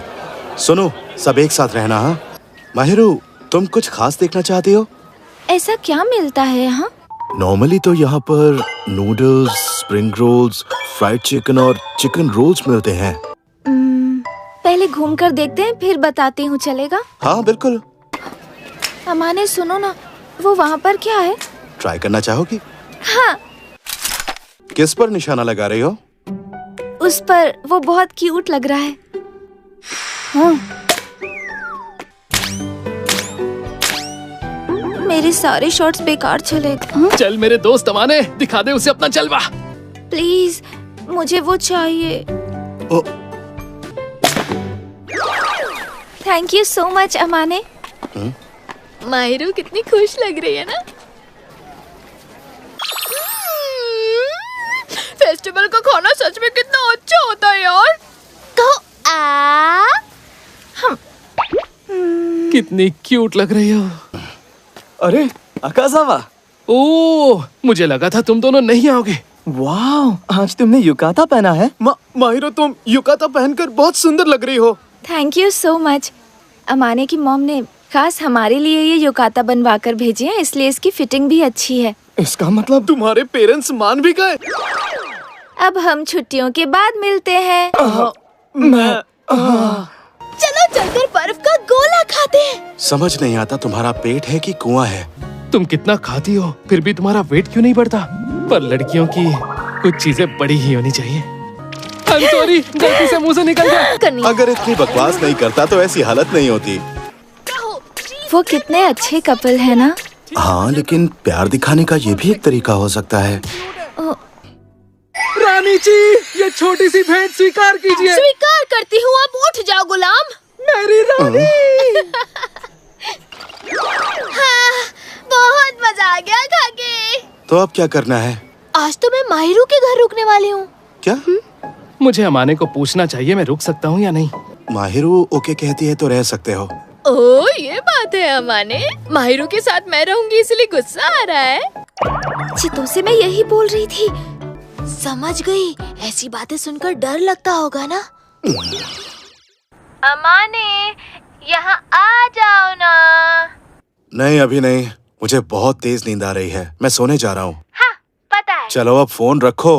सुनो, सब एक साथ रहना। हाँ माहिरू, तुम कुछ खास देखना चाहती हो? ऐसा क्या मिलता है यहाँ? नॉर्मली तो यहाँ पर noodles, spring rolls, fried chicken और चिकन रोल्स मिलते हैं। पहले घूम कर देखते हैं, फिर बताती हूँ, चलेगा? हाँ बिल्कुल। अमाने, सुनो ना, वो वहाँ पर क्या है? ट्राई करना चाहोगी? हाँ। किस पर निशाना लगा रही हो? उस पर, वो बहुत क्यूट लग रहा है। हाँ। मेरे सारे शॉट्स बेकार चले। चल मेरे दोस्त अमाने, दिखा दे उसे अपना जलवा। प्लीज, मुझे वो चाहिए। Thank you so much Amane. Mahiru कितनी खुश लग रही है ना। फेस्टिवल का खाना सच में कितना अच्छा होता है यार। कहो आ। कितनी क्यूट लग रही हो। अरे अकाजावा। ओह, मुझे लगा था तुम दोनों नहीं आओगे। वाह, आज तुमने युकाता पहना है। माहिरो, तुम युकाता पहनकर बहुत सुंदर लग रही हो। Thank you so much. Amane की मॉम ने खास हमारे लिए ये युकाता बनवा कर भेजी है, इसलिए इसकी फिटिंग भी अच्छी है। इसका मतलब तुम्हारे पेरेंट्स मान भी गए। अब हम छुट्टियों के बाद मिलते हैं। चलो चलकर बर्फ का गोला खाते हैं। समझ नहीं आता तुम्हारा पेट है कि कुआं है। तुम कितना खाती हो, फिर भी तुम्हारा वेट क्यों नहीं बढ़ता? पर लड़कियों की कुछ चीजें बड़ी ही होनी चाहिए। I'm sorry, गलती से मुंह से निकल गया। अगर इतनी बकवास नहीं करता तो ऐसी हालत नहीं होती। वो कितने अच्छे कपल है ना। हाँ, लेकिन प्यार दिखाने का ये भी एक तरीका हो सकता है। रानी जी, ये छोटी सी भेंट स्वीकार कीजिए। स्वीकार करती हूँ, अब उठ जाओ गुलाम। मेरी रानी। हाँ, बहुत मजा आ गया खा के। तो अब क्या करना है? आज तो मैं माहिरू के घर रुकने वाली हूँ। क्या? मुझे अमाने को पूछना चाहिए, मैं रुक सकता हूँ या नहीं। माहिरू ओके कहती है तो रह सकते हो। ओह, ये बात है अमाने। माहिरू के साथ मैं रहूंगी इसलिए गुस्सा आ रहा है। चितो से मैं यही बोल रही थी। समझ गई, ऐसी बातें सुनकर डर लगता होगा ना। अमाने, यहाँ आ जाओ ना। नहीं, अभी नहीं, मुझे बहुत तेज नींद आ रही है। मैं सोने जा रहा हूँ। हाँ, पता है। चलो अब फोन रखो।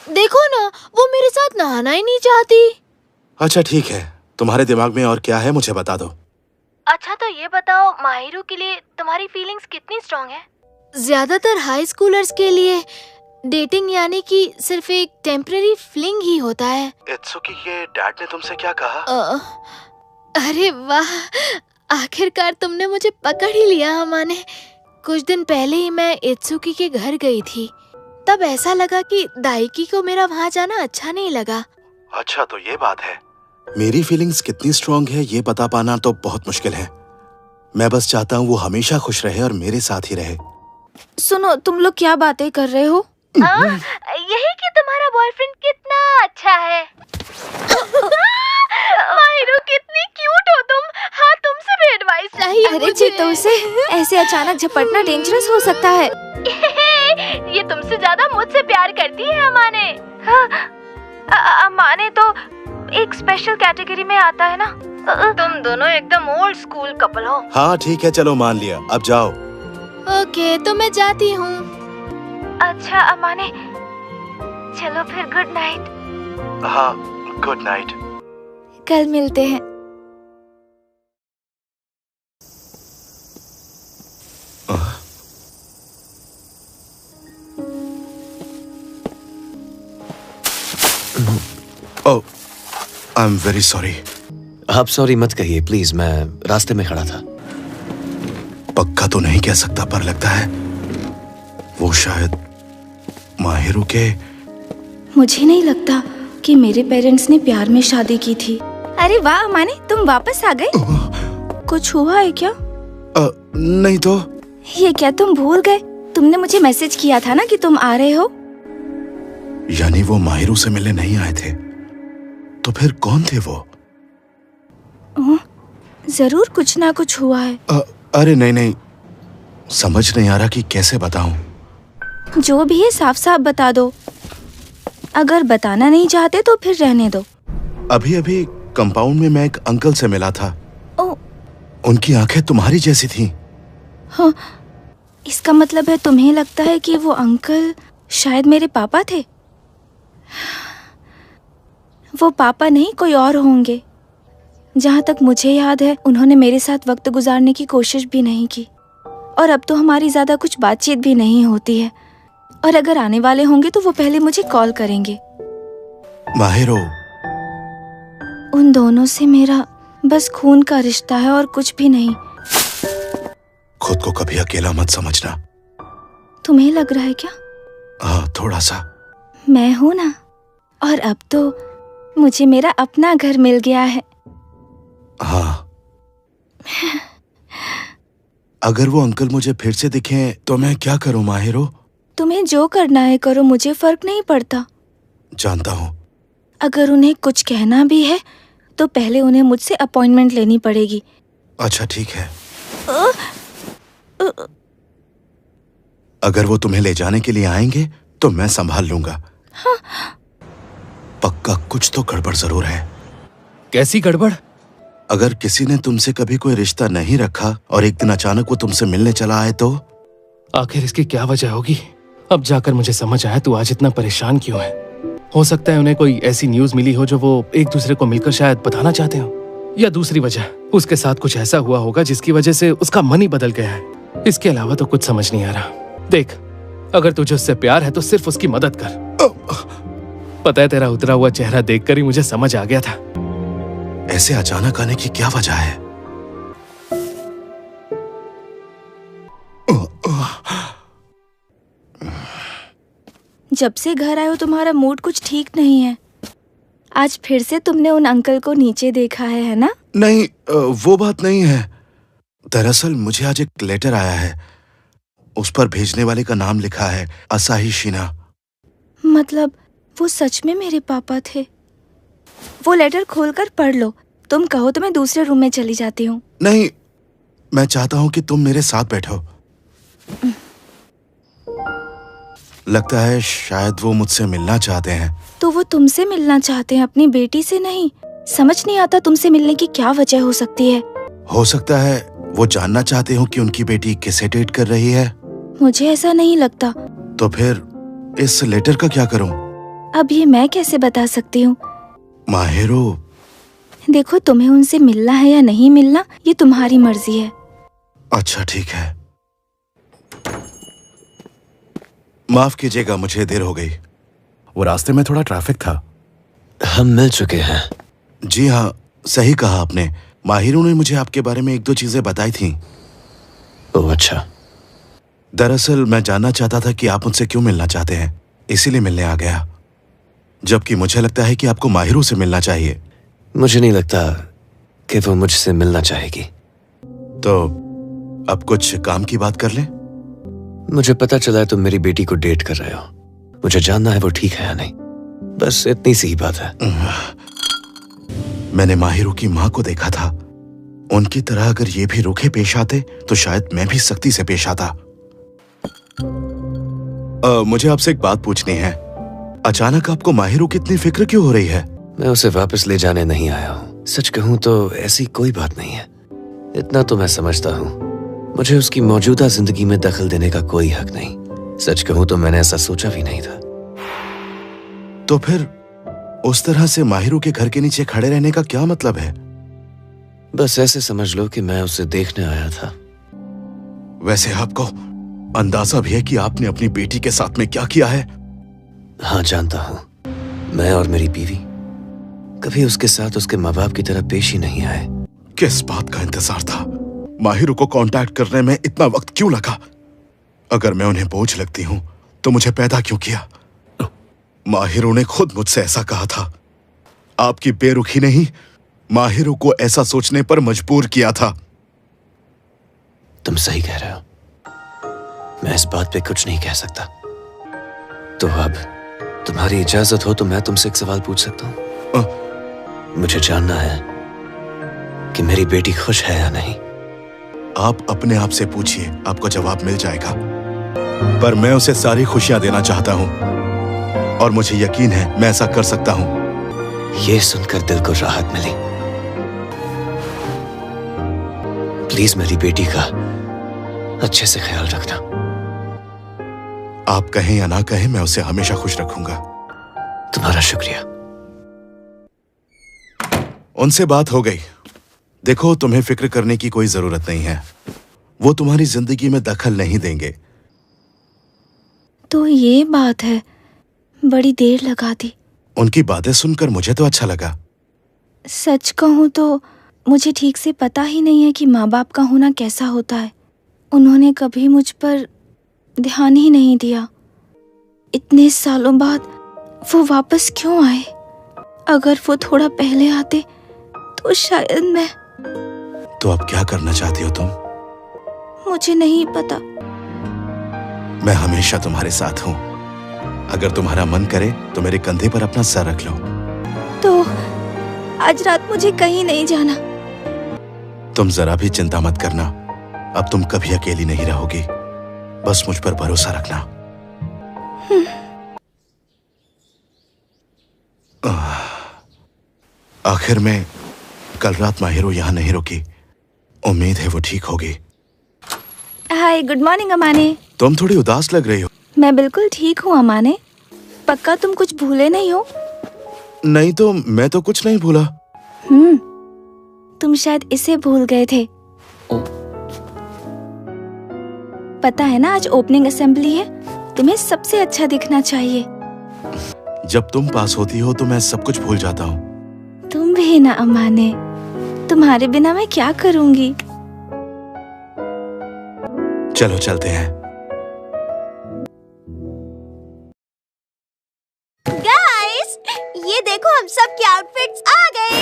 देखो ना, वो मेरे साथ नहाना ही नहीं चाहती। अच्छा ठीक है, तुम्हारे दिमाग में और क्या है मुझे बता दो। अच्छा तो ये बताओ, माहिरू के लिए तुम्हारी फीलिंग्स कितनी स्ट्रॉन्ग है? ज्यादातर हाई स्कूलर्स के लिए डेटिंग यानी कि सिर्फ एक टेम्पररी फ्लिंग ही होता है। इत्सुकी, ये डैड ने तुमसे क्या कहा? अरे वाह, आखिरकार तुमने मुझे पकड़ ही लिया अमाने। कुछ दिन पहले ही मैं इत्सुकी के घर गई थी। तब ऐसा लगा कि दाइकी को मेरा वहाँ जाना अच्छा नहीं लगा। अच्छा तो ये बात है। मेरी फीलिंग्स कितनी स्ट्रॉन्ग है ये बता पाना तो बहुत मुश्किल है। मैं बस चाहता हूँ वो हमेशा खुश रहे और मेरे साथ ही रहे। सुनो, तुम लोग क्या बातें कर रहे हो? यही कि तुम्हारा बॉयफ्रेंड कितना अच्छा है। माहिरू, कितनी क्यूट हो तुम। हाँ, तुमसे भी एडवाइस चाहिए। अरे चितो से ऐसे अचानक झपटना डेंजरस हो सकता है। ये तुमसे ज्यादा मुझसे प्यार करती है अमाने। अमाने तो एक स्पेशल कैटेगरी में आता है ना। तुम दोनों एकदम ओल्ड स्कूल कपल हो। हाँ ठीक है, चलो मान लिया, अब जाओ। ओके, तो मैं जाती हूँ। अच्छा अमाने, चलो फिर गुड नाइट। हाँ, गुड नाइट। कल मिलते हैं। ओह, आई एम वेरी सॉरी। आप सॉरी मत कहिए प्लीज, मैं रास्ते में खड़ा था। पक्का तो नहीं कह सकता पर लगता है वो शायद माहिरू के। मुझे नहीं लगता कि मेरे पेरेंट्स ने प्यार में शादी की थी। अरे वाह अमाने, तुम वापस आ गए। कुछ हुआ है क्या? नहीं तो। ये क्या तुम भूल गए? तुमने मुझे मैसेज किया था ना कि तुम आ रहे हो। यानी वो माहिरू से मिलने नहीं आए थे, तो फिर कौन थे वो? जरूर कुछ ना कुछ हुआ है। अरे नहीं, समझ नहीं आ रहा कि कैसे बताऊं। जो भी है साफ साफ बता दो। अगर बताना नहीं चाहते तो फिर रहने दो। अभी अभी कंपाउंड में मैं एक अंकल से मिला था। ओ, उनकी आंखें तुम्हारी जैसी थीं। हाँ, इसका मतलब है तुम्हें लगता है कि वो अंकल शायद मेरे पापा थे? वो पापा नहीं, कोई और होंगे। जहाँ तक मुझे याद है उन्होंने मेरे साथ वक्त गुजारने की कोशिश भी नहीं की, और अब तो हमारी ज्यादा कुछ बातचीत भी नहीं होती है। और अगर आने वाले होंगे तो वो पहले मुझे कॉल करेंगे। माहिरो, उन दोनों से मेरा बस खून का रिश्ता है और कुछ भी नहीं। खुद को कभी अकेला मत समझना। तुम्हें लग रहा है क्या? हाँ, थोड़ा सा। मैं हूं ना, और अब तो मुझे मेरा अपना घर मिल गया है। हाँ। अगर वो अंकल मुझे फिर से दिखें तो मैं क्या करूं माहिरो? तुम्हें जो करना है करो, मुझे फर्क नहीं पड़ता। जानता हूँ। अगर उन्हें कुछ कहना भी है तो पहले उन्हें मुझसे अपॉइंटमेंट लेनी पड़ेगी। अच्छा ठीक है। अगर वो तुम्हें ले जाने के लिए आएंगे तो मैं संभाल लूंगा। हाँ। पक्का कुछ तो गड़बड़ जरूर है। कैसी गड़बड़? अगर किसी ने तुमसे कभी कोई रिश्ता नहीं रखा और एक दिन अचानक वो तुमसे मिलने चला आए तो? आखिर इसकी क्या वजह होगी? अब जाकर मुझे समझ आया तू आज इतना परेशान क्यों है। हो सकता है उन्हें कोई ऐसी न्यूज मिली हो जो वो एक दूसरे को मिलकर शायद बताना चाहते हो, या दूसरी वजह उसके साथ कुछ ऐसा हुआ होगा जिसकी वजह से उसका मन ही बदल गया है। इसके अलावा तो कुछ समझ नहीं आ रहा। देख, अगर तुझे उससे प्यार है तो सिर्फ उसकी मदद कर। पता है, तेरा उतरा हुआ चेहरा देखकर ही मुझे समझ आ गया था। ऐसे अचानक आने की क्या वजह है? जब से घर आए हो तुम्हारा मूड कुछ ठीक नहीं है। आज फिर से तुमने उन अंकल को नीचे देखा है ना? नहीं, वो बात नहीं है। दरअसल मुझे आज एक लेटर आया है। उस पर भेजने वाले का नाम लिखा है असाही शिना। मतलब वो सच में मेरे पापा थे? वो लेटर खोलकर पढ़ लो। तुम कहो तो मैं दूसरे रूम में चली जाती हूँ। नहीं, मैं चाहता हूँ कि तुम मेरे साथ बैठो। लगता है शायद वो मुझसे मिलना चाहते हैं। तो वो तुमसे मिलना चाहते हैं, अपनी बेटी से नहीं? समझ नहीं आता तुमसे मिलने की क्या वजह हो सकती है। हो सकता है वो जानना चाहते हो कि उनकी बेटी किसे डेट कर रही है। मुझे ऐसा नहीं लगता। तो फिर इस लेटर का क्या करूं? अब ये मैं कैसे बता सकती हूँ? माहिरो, देखो, तुम्हें उनसे मिलना है या नहीं मिलना ये तुम्हारी मर्जी है। अच्छा ठीक है। माफ कीजिएगा, मुझे देर हो गई। वो रास्ते में थोड़ा ट्रैफिक था। हम मिल चुके हैं। जी हाँ, सही कहा आपने। माहिरों ने मुझे आपके बारे में एक दो चीजें बताई थीं। ओह अच्छा। दरअसल मैं जानना चाहता था कि आप मुझसे क्यों मिलना चाहते हैं, इसीलिए मिलने आ गया। जबकि मुझे लगता है कि आपको माहिरों से मिलना चाहिए। मुझे नहीं लगता कि वो मुझसे मिलना चाहेगी। तो अब कुछ काम की बात कर लें? मुझे पता चला है तुम मेरी बेटी को डेट कर रहे हो। मुझे जानना है वो ठीक है या नहीं। बस इतनी सी ही बात है। मैंने माहिरों की माँ को देखा था। उनकी तरह अगर ये भी रूखे पेश आते तो शायद मैं भी सख्ती से पेश आता। मुझे आपसे एक बात पूछनी है। अचानक आपको माहिरों की इतनी फिक्र क्यों हो रही है? मैं उसे वापस ले जाने नहीं आया हूँ। सच कहूँ तो ऐसी कोई बात नहीं है। इतना तो मैं समझता हूँ, मुझे उसकी मौजूदा जिंदगी में दखल देने का कोई हक नहीं। सच कहूँ तो मैंने ऐसा सोचा भी नहीं था। तो फिर उस तरह से माहिरों के घर के नीचे खड़े रहने का क्या मतलब है? बस ऐसे समझ लो कि मैं उसे देखने आया था। वैसे आपको अंदाजा भी है कि आपने अपनी बेटी के साथ में क्या किया है? हाँ जानता हूँ। मैं और मेरी बीवी कभी उसके साथ उसके माँ बाप की तरह पेश ही नहीं आए। किस बात का इंतजार था? माहिरों को कांटेक्ट करने में इतना वक्त क्यों लगा? अगर मैं उन्हें बोझ लगती हूँ तो मुझे पैदा क्यों किया? माहिरों ने खुद मुझसे ऐसा कहा था। आपकी बेरुखी ने ही माहिरों को ऐसा सोचने पर मजबूर किया था। तुम सही कह रहे हो, मैं इस बात पे कुछ नहीं कह सकता। तो अब तुम्हारी इजाजत हो तो मैं तुमसे एक सवाल पूछ सकता हूँ? मुझे जानना है कि मेरी बेटी खुश है या नहीं। आप अपने आप से पूछिए, आपको जवाब मिल जाएगा। पर मैं उसे सारी खुशियां देना चाहता हूँ और मुझे यकीन है मैं ऐसा कर सकता हूँ। ये सुनकर दिल को राहत मिली। प्लीज मेरी बेटी का अच्छे से ख्याल रखना। आप कहें या ना कहें, मैं उसे हमेशा खुश रखूंगा। तुम्हारा शुक्रिया। उनसे बात हो गई। देखो, तुम्हें फिक्र करने की कोई जरूरत नहीं है। वो तुम्हारी जिंदगी में दखल नहीं देंगे। तो ये बात है, बड़ी देर लगा दी। उनकी बातें सुनकर मुझे तो अच्छा लगा। सच कहूँ तो मुझे ठीक से पता ही नहीं है कि माँ बाप का होना कैसा होता है। उन्होंने कभी मुझ पर ध्यान ही नहीं दिया। इतने सालों बाद वो वापस क्यों आए? अगर वो थोड़ा पहले आते तो शायद मैं। तो अब क्या करना चाहती हो तुम? मुझे नहीं पता। मैं हमेशा तुम्हारे साथ हूँ। अगर तुम्हारा मन करे तो मेरे कंधे पर अपना सर रख लो। तो आज रात मुझे कहीं नहीं जाना। तुम जरा भी चिंता मत करना। अब तुम कभी अकेली नहीं रहोगी। बस मुझ पर भरोसा रखना। आखिर में कल रात माहिरो यहाँ नहीं रुकी। उम्मीद है वो ठीक होगी। हाय, गुड मॉर्निंग अमाने। तुम थोड़ी उदास लग रही हो। मैं बिल्कुल ठीक हूँ अमाने। पक्का तुम कुछ भूले नहीं हो? नहीं तो मैं तो कुछ नहीं भूला। तुम शायद इसे भूल गए थे। पता है ना, आज ओपनिंग असेंबली है। तुम्हें सबसे अच्छा दिखना चाहिए। जब तुम पास होती हो तो मैं सब कुछ भूल जाता हूँ। तुम भी ना अमाने। तुम्हारे बिना मैं क्या करूँगी? चलो चलते हैं। गाइस, ये देखो हम सब के आउटफिट्स आ गए।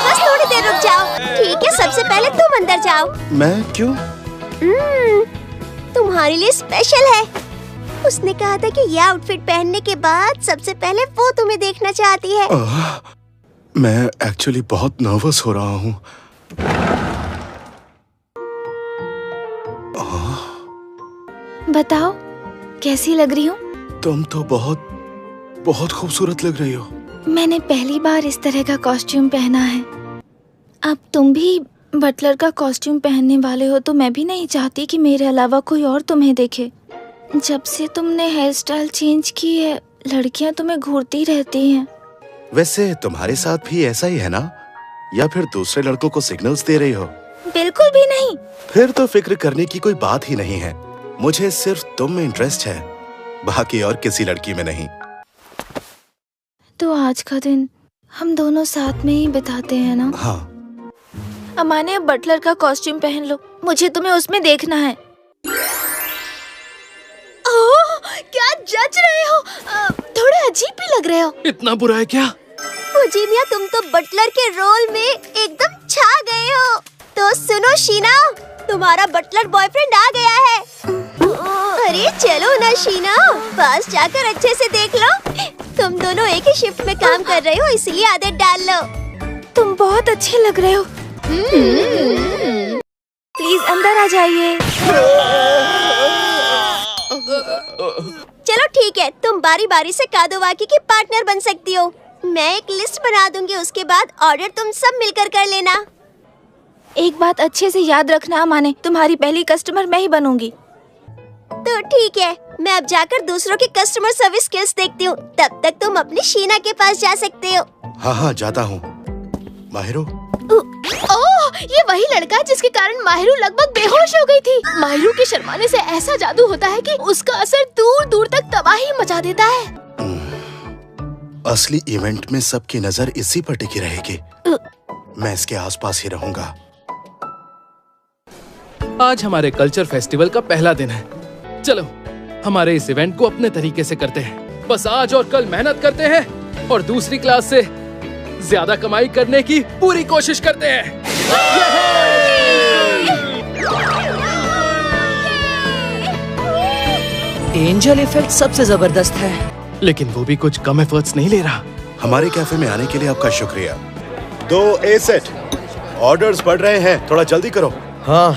बस थोड़ी देर रुक जाओ। ठीक है, सबसे पहले तुम अंदर जाओ। मैं क्यों? तुम्हारे लिए स्पेशल है। उसने कहा था कि यह आउटफिट पहनने के बाद सबसे पहले वो तुम्हें देखना चाहती है। मैं एक्चुअली बहुत नर्वस हो रहा हूँ। बताओ, कैसी लग रही हूँ? तुम तो बहुत बहुत खूबसूरत लग रही हो। मैंने पहली बार इस तरह का कॉस्ट्यूम पहना है। अब तुम भी बटलर का कॉस्ट्यूम पहनने वाले हो तो मैं भी नहीं चाहती कि मेरे अलावा कोई और तुम्हें देखे। जब से तुमने हेयर स्टाइल चेंज की है, लड़कियां तुम्हें घूरती रहती हैं। वैसे तुम्हारे साथ भी ऐसा ही है ना? या फिर दूसरे लड़कों को सिग्नल्स दे रही हो? बिल्कुल भी नहीं। फिर तो फिक्र करने की कोई बात ही नहीं है। मुझे सिर्फ तुम में इंटरेस्ट है, बाकी और किसी लड़की में नहीं। तो आज का दिन हम दोनों साथ में ही बिताते हैं ना? हाँ। अमाने, अब बटलर का कॉस्ट्यूम पहन लो। मुझे तुम्हें उसमें देखना है। ओह, क्या जज रहे हो? थोड़े अजीब भी लग रहे हो। इतना बुरा है क्या? फुजीनिया, तुम तो बटलर के रोल में एकदम छा गए हो। तो सुनो शीना, तुम्हारा बटलर बॉयफ्रेंड आ गया है। अरे चलो ना शीना, पास जाकर अच्छे से देख लो। तुम दोनों एक ही शिफ्ट में काम कर रहे हो, इसलिए आदत डाल लो। तुम बहुत अच्छे लग रहे हो। प्लीज अंदर आ जाइए। चलो ठीक है, तुम बारी बारी से कादोवाकी की पार्टनर बन सकती हो। मैं एक लिस्ट बना दूंगी, उसके बाद ऑर्डर तुम सब मिलकर कर लेना। एक बात अच्छे से याद रखना अमाने, तुम्हारी पहली कस्टमर मैं ही बनूंगी। तो ठीक है, मैं अब जाकर दूसरों की कस्टमर सर्विस स्किल्स देखती हूँ। तब तक तुम अपनी शीना के पास जा सकते हो। हाँ हाँ, जाता हूँ। माहिरो। ओह, ये वही लड़का है जिसके कारण माहिरू लगभग बेहोश हो गई थी। माहिरू के शर्माने से ऐसा जादू होता है कि उसका असर दूर दूर तक तबाही मचा देता है। असली इवेंट में सबकी नजर इसी पर टिकी रहेगी। मैं इसके आसपास ही रहूंगा। आज हमारे कल्चर फेस्टिवल का पहला दिन है। चलो हमारे इस इवेंट को अपने तरीके से करते हैं। बस आज और कल मेहनत करते हैं और दूसरी क्लास से ज्यादा कमाई करने की पूरी कोशिश करते हैं। एंजल इफेक्ट सबसे जबरदस्त है। लेकिन वो भी कुछ कम एफर्ट्स नहीं ले रहा। हमारे कैफे में आने के लिए आपका शुक्रिया। 2 A सेट, ऑर्डर्स बढ़ रहे हैं, थोड़ा जल्दी करो। हाँ।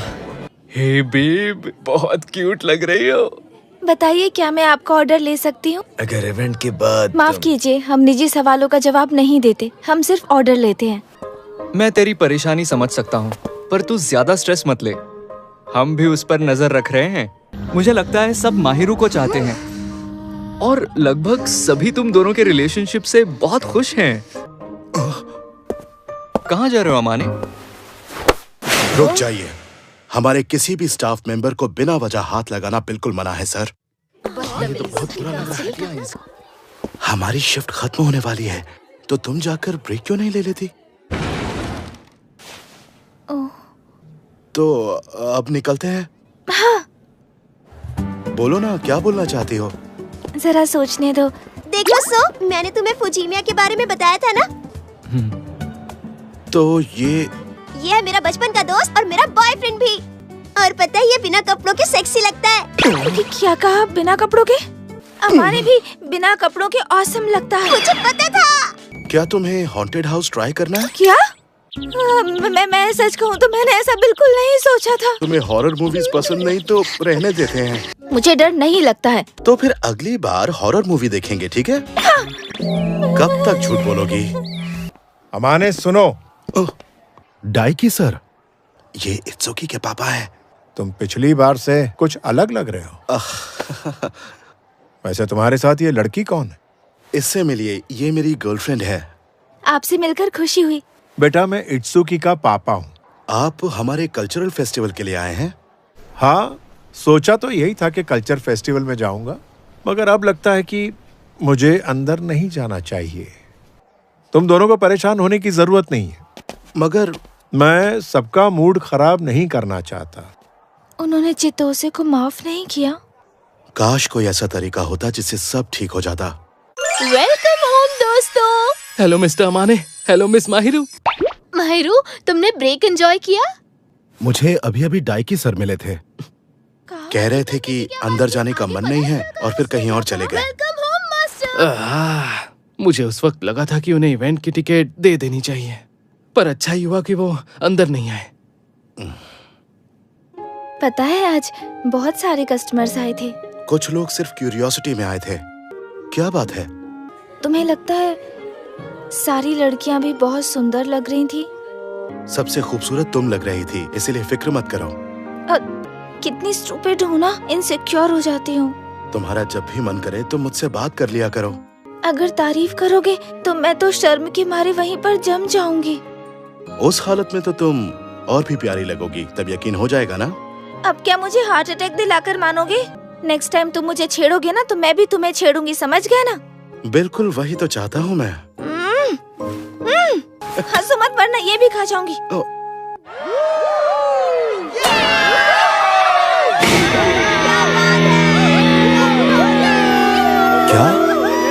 हे बेब, बहुत क्यूट लग रही हो। बताइए क्या मैं आपका ऑर्डर ले सकती हूँ? अगर इवेंट के बाद माफ कीजिए, हम निजी सवालों का जवाब नहीं देते, हम सिर्फ ऑर्डर लेते हैं। मैं तेरी परेशानी समझ सकता हूँ, पर तू ज्यादा स्ट्रेस मत ले। हम भी उस पर नजर रख रहे हैं। मुझे लगता है सब माहिरू को चाहते हैं और लगभग सभी तुम दोनों के रिलेशनशिप से बहुत खुश हैं। कहाँ जा रहे हो अमाने? रुक जाइए, हमारे किसी भी स्टाफ मेंबर को बिना वजह हाथ लगाना बिल्कुल मना है सर। हमारी शिफ्ट खत्म होने वाली है, तो तुम जाकर ब्रेक क्यों नहीं ले लेती? तो अब निकलते हैं। हाँ। बोलो ना, क्या बोलना चाहती हो? जरा सोचने दो। देखो सो, मैंने तुम्हें फुजीमिया के बारे में बताया था ना? तो ये है मेरा बचपन का दोस्त और मेरा बॉयफ्रेंड भी। और पता है ये बिना कपड़ों के सेक्सी लगता है। क्या कहा, बिना कपड़ों के? अमाने भी बिना कपड़ों के ऑसम लगता है। मुझे पता था। क्या तुम्हें हॉन्टेड हाउस ट्राई करना है? क्या? मैं सच कहूँ तो मैंने ऐसा बिल्कुल नहीं सोचा था। तुम्हें हॉरर मूवीज पसंद नहीं तो रहने देते हैं। मुझे डर नहीं लगता है। तो फिर अगली बार हॉरर मूवी देखेंगे, ठीक है? हाँ। कब तक झूठ बोलोगी? अमाने सुनो। डाइकी सर, ये इत्सुकी के पापा हैं। तुम पिछली बार से कुछ अलग लग रहे हो। वैसे तुम्हारे साथ ये लड़की कौन है? इससे मिलिए, ये मेरी गर्लफ्रेंड है। आपसे मिलकर खुशी हुई। बेटा, मैं इत्सुकी का पापा हूँ। आप हमारे कल्चरल फेस्टिवल के लिए आए हैं? हाँ, सोचा तो यही था कि कल्चर फेस्टिवल में जाऊंगा, मगर अब लगता है कि मुझे अंदर नहीं जाना चाहिए। तुम दोनों को परेशान होने की जरूरत नहीं है, मगर मैं सबका मूड खराब नहीं करना चाहता। उन्होंने चितोसे को माफ नहीं किया। काश कोई ऐसा तरीका होता जिससे सब ठीक हो जाता। वेलकम होम दोस्तों। Hello mister Amane. Hello miss Mahiru. Mahiru, तुमने ब्रेक एंजॉय किया? मुझे अभी अभी डाइकी सर मिले थे। कह रहे थे कि अंदर जाने का मन नहीं है और फिर कहीं और चले गए। Welcome home master. मुझे उस वक्त लगा था कि उन्हें इवेंट की टिकट दे देनी चाहिए, पर अच्छा ही हुआ कि वो अंदर नहीं आए। पता है आज बहुत सारे कस्टमर्स आए थे। कुछ लोग सिर्फ क्यूरियोसिटी में आए थे। क्या बात है? तुम्हें लगता है सारी लड़कियां भी बहुत सुंदर लग रही थी? सबसे खूबसूरत तुम लग रही थी, इसीलिए फिक्र मत करो। कितनी स्टूपिड हूँ ना, इनसिक्योर हो जाती हूँ। तुम्हारा जब भी मन करे तो मुझसे बात कर लिया करो। अगर तारीफ करोगे तो मैं तो शर्म के मारे वहीं पर जम जाऊंगी। उस हालत में तो तुम और भी प्यारी लगोगी, तब यकीन हो जाएगा ना। अब क्या मुझे हार्ट अटैक दिलाकर मानोगे? नेक्स्ट टाइम तुम मुझे छेड़ोगे ना तो मैं भी तुम्हें छेड़ूंगी, समझ गए ना? बिल्कुल वही तो चाहता हूँ मैं। हंसो मत वरना ये भी खा जाऊंगी। क्या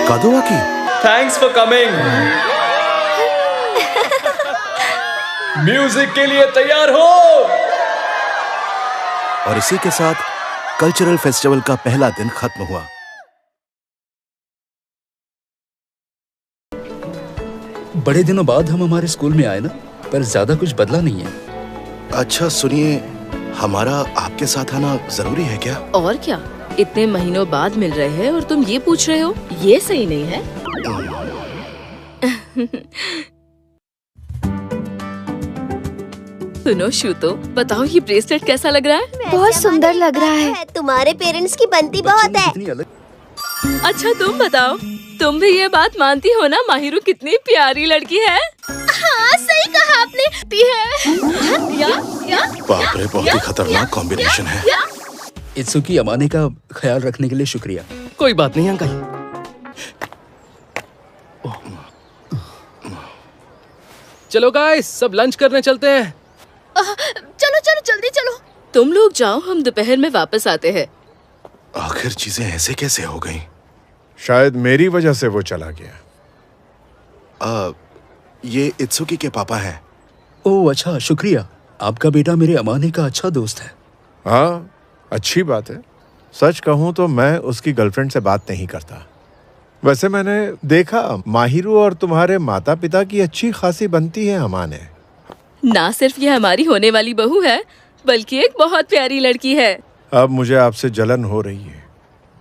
कादुआ की? Thanks for coming. म्यूजिक के लिए तैयार हो। और इसी के साथ कल्चरल फेस्टिवल का पहला दिन खत्म हुआ। बड़े दिनों बाद हम हमारे स्कूल में आए ना, पर ज्यादा कुछ बदला नहीं है। अच्छा सुनिए, हमारा आपके साथ आना जरूरी है क्या? और क्या, इतने महीनों बाद मिल रहे हैं और तुम ये पूछ रहे हो? ये सही नहीं है। सुनो शूतो, बताओ ये ब्रेसलेट कैसा लग रहा है? बहुत सुंदर लग रहा है। तुम्हारे पेरेंट्स की बनती बहुत है। अच्छा तुम बताओ, तुम भी ये बात मानती हो ना माहिरू कितनी प्यारी लड़की है? हाँ सही कहा आपने। बाप रे, बहुत ही खतरनाक कॉम्बिनेशन है। इत्सुकी अमाने का ख्याल रखने के लिए शुक्रिया। कोई बात नहीं अंकल। चलो गाइस, सब लंच करने चलते हैं। चलो चलो जल्दी चलो। तुम लोग जाओ, हम दोपहर में वापस आते हैं। आखिर चीजें ऐसे कैसे हो गईं? शायद मेरी वजह से वो चला गया। ये इत्सुकी के पापा हैं। ओह अच्छा, शुक्रिया। आपका बेटा मेरे अमाने का अच्छा दोस्त है। हाँ, अच्छी बात है। सच कहूं तो मैं उसकी गर्लफ्रेंड से बात नहीं करता। वैसे मैंने देखा माहिरू और तुम्हारे माता पिता की अच्छी खासी बनती है अमाने। ना सिर्फ ये हमारी होने वाली बहू है, बल्कि एक बहुत प्यारी लड़की है। अब मुझे आपसे जलन हो रही है,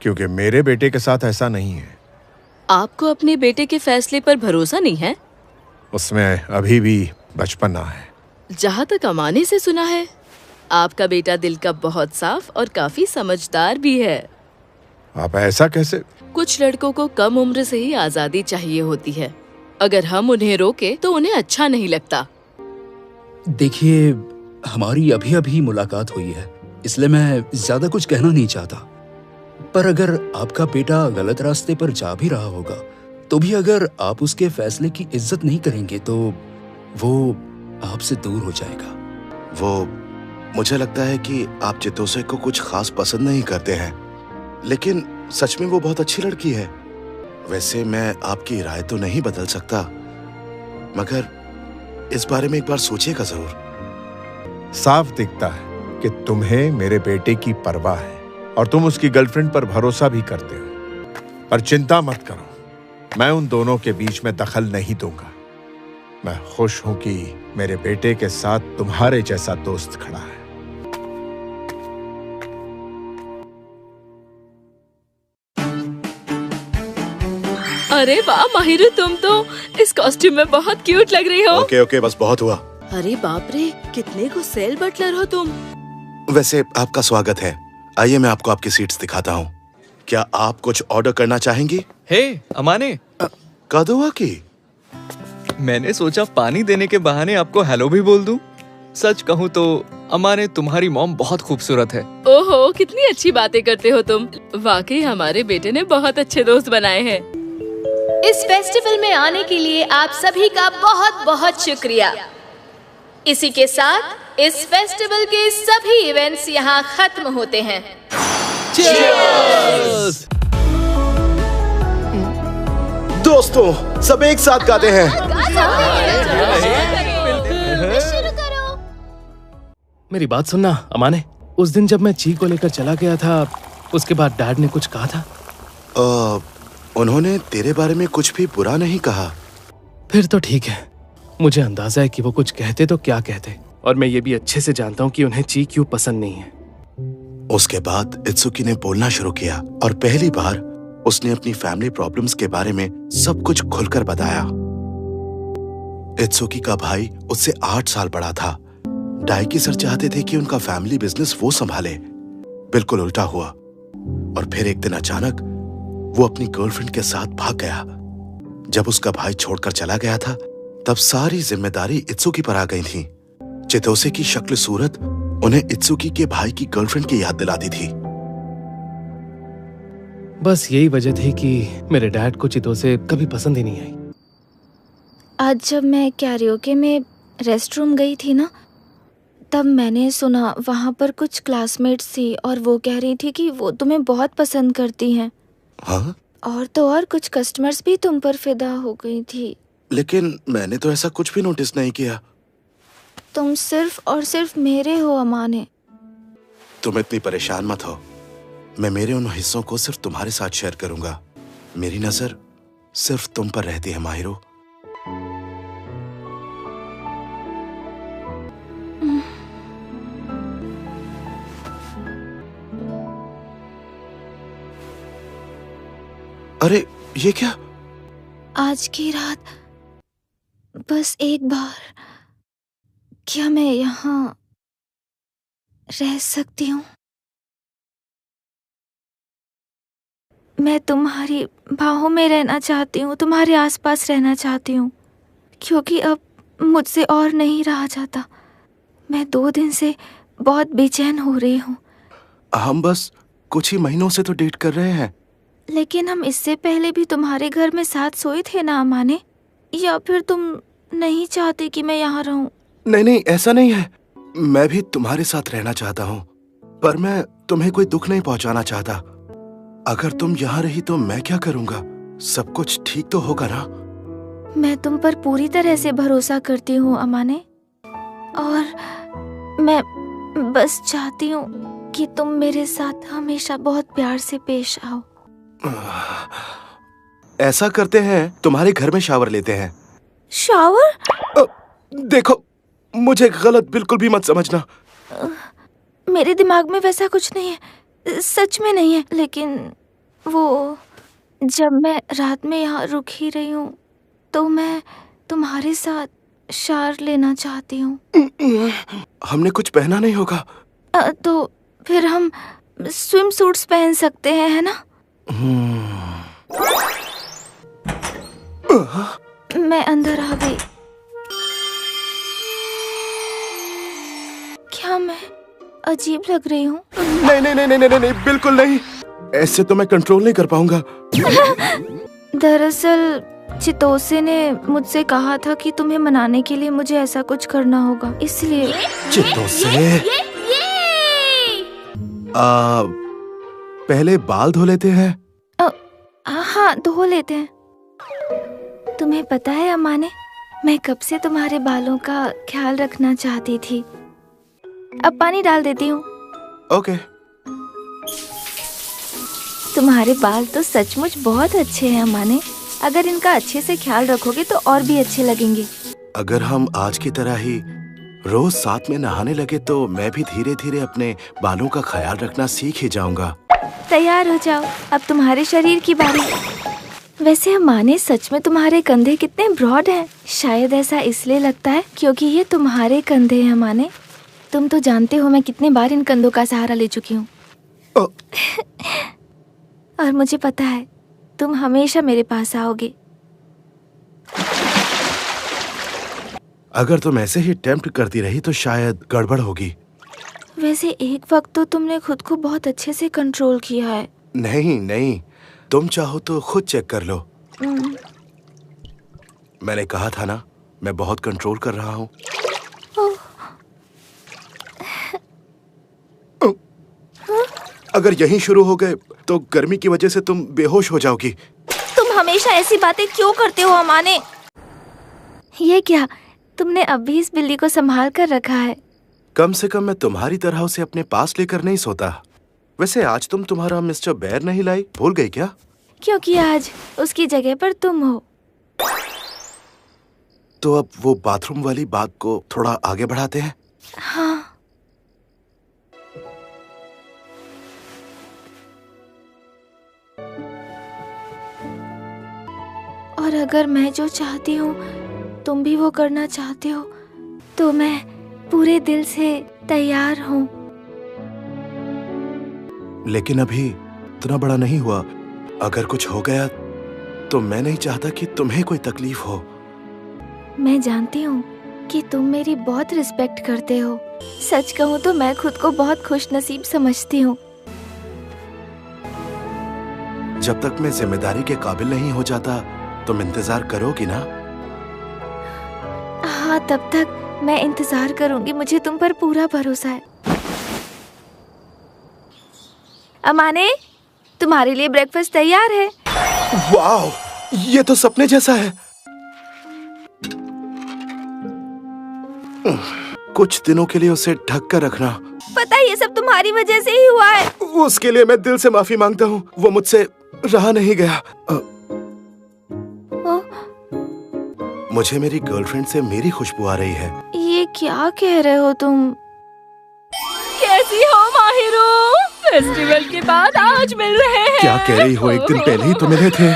क्योंकि मेरे बेटे के साथ ऐसा नहीं है। आपको अपने बेटे के फैसले पर भरोसा नहीं है? उसमें अभी भी बचपना है। जहाँ तक अमाने से सुना है, आपका बेटा दिल का बहुत साफ और काफी समझदार भी है। आप ऐसा कैसे? कुछ लड़कों को कम उम्र से ही आजादी चाहिए होती है। अगर हम उन्हें रोके तो उन्हें अच्छा नहीं लगता। देखिए, हमारी अभी अभी मुलाकात हुई है, इसलिए मैं ज्यादा कुछ कहना नहीं चाहता। पर अगर आपका बेटा गलत रास्ते पर जा भी रहा होगा, तो भी अगर आप उसके फैसले की इज्जत नहीं करेंगे तो वो आपसे दूर हो जाएगा। वो मुझे लगता है कि आप चितोसे को कुछ खास पसंद नहीं करते हैं, लेकिन सच में वो बहुत अच्छी लड़की है। वैसे मैं आपकी राय तो नहीं बदल सकता, मगर इस बारे में एक बार सोचिएगा जरूर। साफ दिखता है कि तुम्हें मेरे बेटे की परवाह है और तुम उसकी गर्लफ्रेंड पर भरोसा भी करते हो। पर चिंता मत करो, मैं उन दोनों के बीच में दखल नहीं दूंगा। मैं खुश हूं कि मेरे बेटे के साथ तुम्हारे जैसा दोस्त खड़ा है। अरे वाह माहिरू, तुम तो इस कॉस्ट्यूम में बहुत क्यूट लग रही हो। ओके, बस बहुत हुआ। अरे बाप रे, कितने गुस्सैल बटलर हो तुम। वैसे आपका स्वागत है। आइए मैं आपको आपकी सीट्स दिखाता हूँ। क्या आप कुछ ऑर्डर करना चाहेंगी? हे अमाने, कद हुआ की? मैंने सोचा पानी देने के बहाने आपको हेलो भी बोल दूं। सच कहूँ तो अमाने, तुम्हारी मॉम बहुत खूबसूरत है। ओहो, कितनी अच्छी बातें करते हो तुम। वाकई हमारे बेटे ने बहुत अच्छे दोस्त बनाए हैं। इस फेस्टिवल में आने के लिए आप सभी का बहुत बहुत शुक्रिया। इसी के साथ इस फेस्टिवल के सभी इवेंट्स यहाँ खत्म होते हैं। Cheers! दोस्तों, सब एक साथ गाते हैं। मेरी बात सुनना अमाने, उस दिन जब मैं ची को लेकर चला गया था, उसके बाद डैड ने कुछ कहा था? उन्होंने तेरे बारे में कुछ भी बुरा नहीं कहा। फिर तो ठीक है। मुझे अंदाजा है कि वो कुछ कहते तो क्या कहते, और मैं ये भी अच्छे से जानता हूँ कि उन्हें ची क्यों पसंद नहीं है। उसके बाद इत्सुकी ने बोलना शुरू किया और पहली बार उसने अपनी फैमिली प्रॉब्लम्स के बारे में सब कुछ खुलकर बताया। इत्सुकी का भाई उससे 8 साल बड़ा था। डाइकी सर चाहते थे कि उनका फैमिली बिजनेस वो संभाले। बिल्कुल उल्टा हुआ, और फिर एक दिन अचानक वो अपनी गर्लफ्रेंड के साथ भाग गया। जब उसका भाई छोड़कर चला गया था, तब सारी जिम्मेदारी इत्सुकी पर आ गई थी। चितोसे की शक्ल सूरत उन्हें इत्सुकी के भाई की गर्लफ्रेंड की याद दिलाती थी। बस यही वजह थी कि मेरे डैड को चितोसे कभी पसंद ही नहीं आई। आज जब मैं कैरियोके में रेस्टरूम गई थी ना, तब मैंने सुना वहाँ पर कुछ क्लासमेट्स थी और वो कह रही थी कि वो तुम्हें बहुत पसंद करती हैं। हाँ? और तो और कुछ कस्टमर्स भी तुम पर फिदा हो गई थी। लेकिन मैंने तो ऐसा कुछ भी नोटिस नहीं किया। तुम सिर्फ और सिर्फ मेरे हो अमाने। तुम इतनी परेशान मत हो। मैं मेरे उन हिस्सों को सिर्फ तुम्हारे साथ शेयर करूंगा। मेरी नजर सिर्फ तुम पर रहती है माहिरो। अरे ये क्या? आज की रात बस एक बार, क्या मैं यहाँ रह सकती हूँ? मैं तुम्हारी बाहों में रहना चाहती हूँ, तुम्हारे आसपास रहना चाहती हूँ, क्योंकि अब मुझसे और नहीं रहा जाता। मैं 2 दिन से बहुत बेचैन हो रही हूँ। हम बस कुछ ही महीनों से तो डेट कर रहे हैं। लेकिन हम इससे पहले भी तुम्हारे घर में साथ सोए थे ना अमाने? या फिर तुम नहीं चाहते कि मैं यहाँ रहूं? नहीं, ऐसा नहीं है। मैं भी तुम्हारे साथ रहना चाहता हूँ, पर मैं तुम्हें कोई दुख नहीं पहुँचाना चाहता। अगर तुम यहाँ रही तो मैं क्या करूँगा? सब कुछ ठीक तो होगा ना? मैं तुम पर पूरी तरह से भरोसा करती हूँ अमाने, और मैं बस चाहती हूँ कि तुम मेरे साथ हमेशा बहुत प्यार से पेश आओ। ऐसा करते हैं, तुम्हारे घर में शावर लेते हैं। शावर? देखो, मुझे गलत बिल्कुल भी मत समझना। मेरे दिमाग में वैसा कुछ नहीं है, सच में नहीं है। लेकिन वो जब मैं रात में यहाँ रुक ही रही हूँ तो मैं तुम्हारे साथ शावर लेना चाहती हूँ। हमने कुछ पहना नहीं होगा? तो फिर हम स्विम सूट्स पहन सकते हैं, है ना? मैं अंदर आ गई। क्या मैं अजीब लग रही हूँ? नहीं नहीं नहीं नहीं नहीं, बिल्कुल नहीं। ऐसे तो मैं कंट्रोल नहीं कर पाऊंगा। दरअसल चितोसे ने मुझसे कहा था कि तुम्हें मनाने के लिए मुझे ऐसा कुछ करना होगा, इसलिए। चितोसे? पहले बाल धो लेते हैं। हाँ, धो लेते हैं। तुम्हें पता है अमाने, मैं कब से तुम्हारे बालों का ख्याल रखना चाहती थी। अब पानी डाल देती हूँ। ओके। तुम्हारे बाल तो सचमुच बहुत अच्छे हैं अमाने। अगर इनका अच्छे से ख्याल रखोगे तो और भी अच्छे लगेंगे। अगर हम आज की तरह ही रोज साथ में नहाने लगे तो मैं भी धीरे धीरे अपने बालों का ख्याल रखना सीख ही जाऊंगा। तैयार हो जाओ, अब तुम्हारे शरीर की बारी। वैसे अमाने, सच में तुम्हारे कंधे कितने ब्रॉड हैं। शायद ऐसा इसलिए लगता है क्योंकि ये तुम्हारे कंधे हैं अमाने। तुम तो जानते हो मैं कितने बार इन कंधों का सहारा ले चुकी हूँ। और मुझे पता है तुम हमेशा मेरे पास आओगे। अगर तुम ऐसे ही टेम्प्ट करती रही तो शायद गड़बड़ होगी। वैसे एक वक्त तो तुमने खुद को बहुत अच्छे से कंट्रोल किया है। नहीं नहीं, तुम चाहो तो खुद चेक कर लो। मैंने कहा था ना, मैं बहुत कंट्रोल कर रहा हूँ। अगर यहीं शुरू हो गए तो गर्मी की वजह से तुम बेहोश हो जाओगी। तुम हमेशा ऐसी बातें क्यों करते हो अमाने? ये क्या, तुमने अब भी इस बिल्ली को संभाल कर रखा है? कम से कम मैं तुम्हारी तरह उसे अपने पास लेकर नहीं सोता। वैसे आज तुम तुम्हारा मिस्टर बेयर नहीं लाई, भूल गई क्या? क्योंकि आज उसकी जगह पर तुम हो। तो अब वो बाथरूम वाली बात को थोड़ा आगे बढ़ाते हैं। हाँ। और अगर मैं जो चाहती हूँ तुम भी वो करना चाहते हो तो मैं पूरे दिल से तैयार हूँ। लेकिन अभी इतना बड़ा नहीं हुआ। अगर कुछ हो गया तो मैं नहीं चाहता कि तुम्हें कोई तकलीफ हो। मैं जानती हूँ कि तुम मेरी बहुत रिस्पेक्ट करते हो। सच कहूँ तो मैं खुद को बहुत खुशनसीब समझती हूँ। जब तक मैं जिम्मेदारी के काबिल नहीं हो जाता तुम इंतजार करोगी ना? हाँ, तब तक मैं इंतजार करूंगी। मुझे तुम पर पूरा भरोसा है। अमाने, तुम्हारे लिए ब्रेकफास्ट तैयार है। वाह, ये तो सपने जैसा है। कुछ दिनों के लिए उसे ढक कर रखना। पता है ये सब तुम्हारी वजह से ही हुआ है। उसके लिए मैं दिल से माफी मांगता हूँ। वो मुझसे रहा नहीं गया। मुझे मेरी गर्लफ्रेंड से मेरी खुशबू आ रही है। ये क्या कह रहे हो तुम? कैसी हो माहिरू? फेस्टिवल के बाद आज मिल रहे हैं। क्या कह रही हो? एक दिन पहले ही तो मिले थे।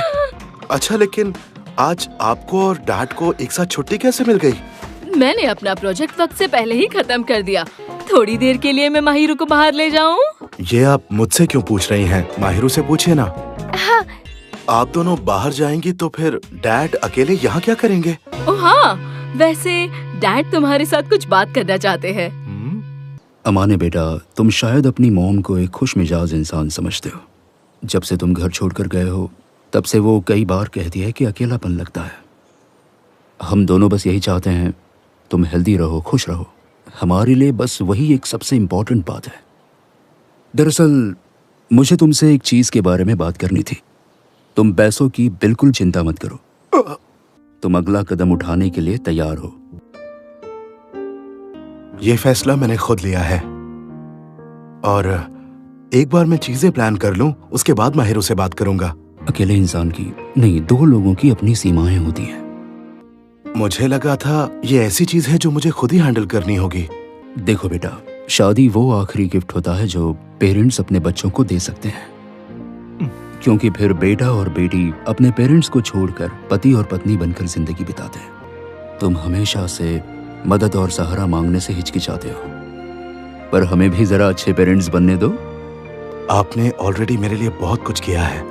अच्छा, लेकिन आज आपको और डैड को एक साथ छुट्टी कैसे मिल गई? मैंने अपना प्रोजेक्ट वक्त से पहले ही खत्म कर दिया। थोड़ी देर के लिए मैं माहिरू को बाहर ले जाऊं? ये आप मुझसे क्यों पूछ रही हैं? माहिरू से पूछिए ना। हाँ। आप दोनों बाहर जाएंगी तो फिर डैड अकेले यहाँ क्या करेंगे? ओह हाँ, वैसे डैड तुम्हारे साथ कुछ बात करना चाहते हैं। अमाने बेटा, तुम शायद अपनी मॉम को एक खुश मिजाज इंसान समझते हो। जब से तुम घर छोड़कर गए हो तब से वो कई बार कहती है कि अकेलापन लगता है। हम दोनों बस यही चाहते हैं तुम हेल्दी रहो, खुश रहो। हमारे लिए बस वही एक सबसे इम्पोर्टेंट बात है। दरअसल मुझे तुमसे एक चीज के बारे में बात करनी थी। तुम पैसों की बिल्कुल चिंता मत करो। तुम अगला कदम उठाने के लिए तैयार हो। ये फैसला मैंने खुद लिया है और एक बार मैं चीजें प्लान कर लूं, उसके बाद माहिरों से बात करूंगा। अकेले इंसान की नहीं, दो लोगों की अपनी सीमाएं होती हैं। मुझे लगा था ये ऐसी चीज है जो मुझे खुद ही हैंडल करनी होगी। देखो बेटा, शादी वो आखिरी गिफ्ट होता है जो पेरेंट्स अपने बच्चों को दे सकते हैं, क्योंकि फिर बेटा और बेटी अपने पेरेंट्स को छोड़कर पति और पत्नी बनकर जिंदगी बिताते हैं। तुम हमेशा से मदद और सहारा मांगने से हिचकिचाते हो, पर हमें भी जरा अच्छे पेरेंट्स बनने दो। आपने ऑलरेडी मेरे लिए बहुत कुछ किया है।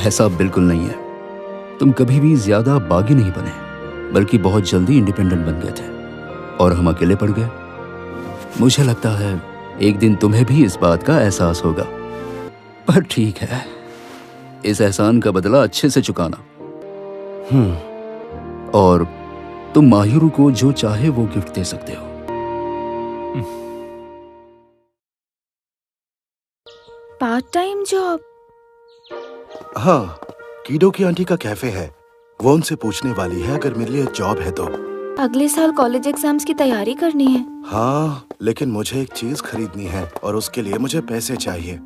ऐसा बिल्कुल नहीं है। तुम कभी भी ज्यादा बागी नहीं बने, बल्कि बहुत जल्दी इंडिपेंडेंट बन गए थे और हम अकेले पड़ गए। मुझे लगता है एक दिन तुम्हें भी इस बात का एहसास होगा, पर ठीक है, इस एहसान का बदला अच्छे से चुकाना। और तुम माहिरू को जो चाहे वो गिफ्ट दे सकते हो। Part time job? हाँ, कीडो की आंटी का कैफे है, वो उनसे पूछने वाली है अगर मेरे लिए जॉब है तो। अगले साल कॉलेज एग्जाम्स की तैयारी करनी है। हाँ, लेकिन मुझे एक चीज खरीदनी है और उसके लिए मुझे पैसे चाहिए।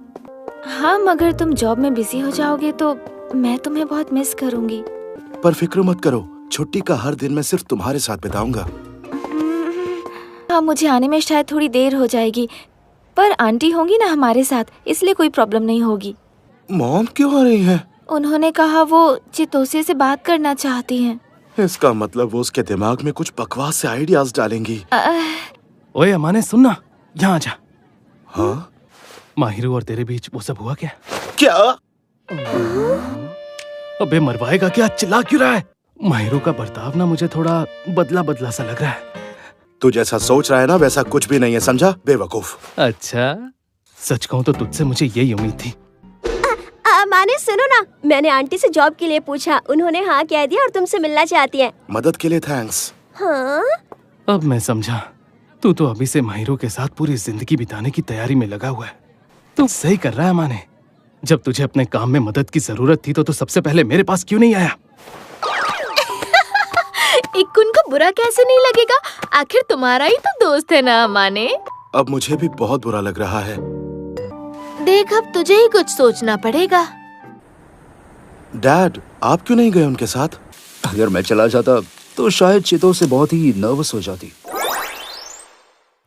हाँ, मगर तुम जॉब में बिजी हो जाओगे तो मैं तुम्हें बहुत मिस करूंगी। पर फिक्र मत करो, छुट्टी का हर दिन मैं सिर्फ तुम्हारे साथ बिताऊंगा। हाँ, मुझे आने में शायद थोड़ी देर हो जाएगी, पर आंटी होंगी ना हमारे साथ, इसलिए कोई प्रॉब्लम नहीं होगी। मॉम क्यों आ रही हैं? उन्होंने कहा वो चितोसे से बात करना चाहती हैं। इसका मतलब वो उसके दिमाग में कुछ बकवास से आइडियाज डालेंगी। ओए अमाने, सुनना, यहाँ आजा। हाँ? माहिरू और तेरे बीच वो सब हुआ क्या? क्या? अबे मरवाएगा क्या? चिल्ला क्यों रहा है? माहिरू का बर्ताव ना मुझे थोड़ा बदला बदला सा लग रहा है। तू जैसा सोच रहा है ना वैसा कुछ भी नहीं है, समझा बेवकूफ। अच्छा, सच कहूँ तो तुझसे मुझे यही उम्मीद थी। माने सुनो ना, मैंने आंटी से जॉब के लिए पूछा, उन्होंने हाँ कह दिया और तुमसे मिलना चाहती हैं। मदद के लिए थैंक्स। हाँ? अब मैं समझा, तू तो अभी से माहिरू के साथ पूरी जिंदगी बिताने की तैयारी में लगा हुआ है। तू सही कर रहा है माने। जब तुझे अपने काम में मदद की जरूरत थी तो सबसे पहले मेरे पास क्यों नहीं आया? इक्कुन को बुरा कैसे नहीं लगेगा? आखिर तुम्हारा ही तो दोस्त है ना माने। अब मुझे भी बहुत बुरा लग रहा है। देख, अब तुझे ही कुछ सोचना पड़ेगा। डैड, आप क्यों नहीं गए उनके साथ? अगर मैं चला जाता तो शायद चितो से बहुत ही नर्वस हो जाती।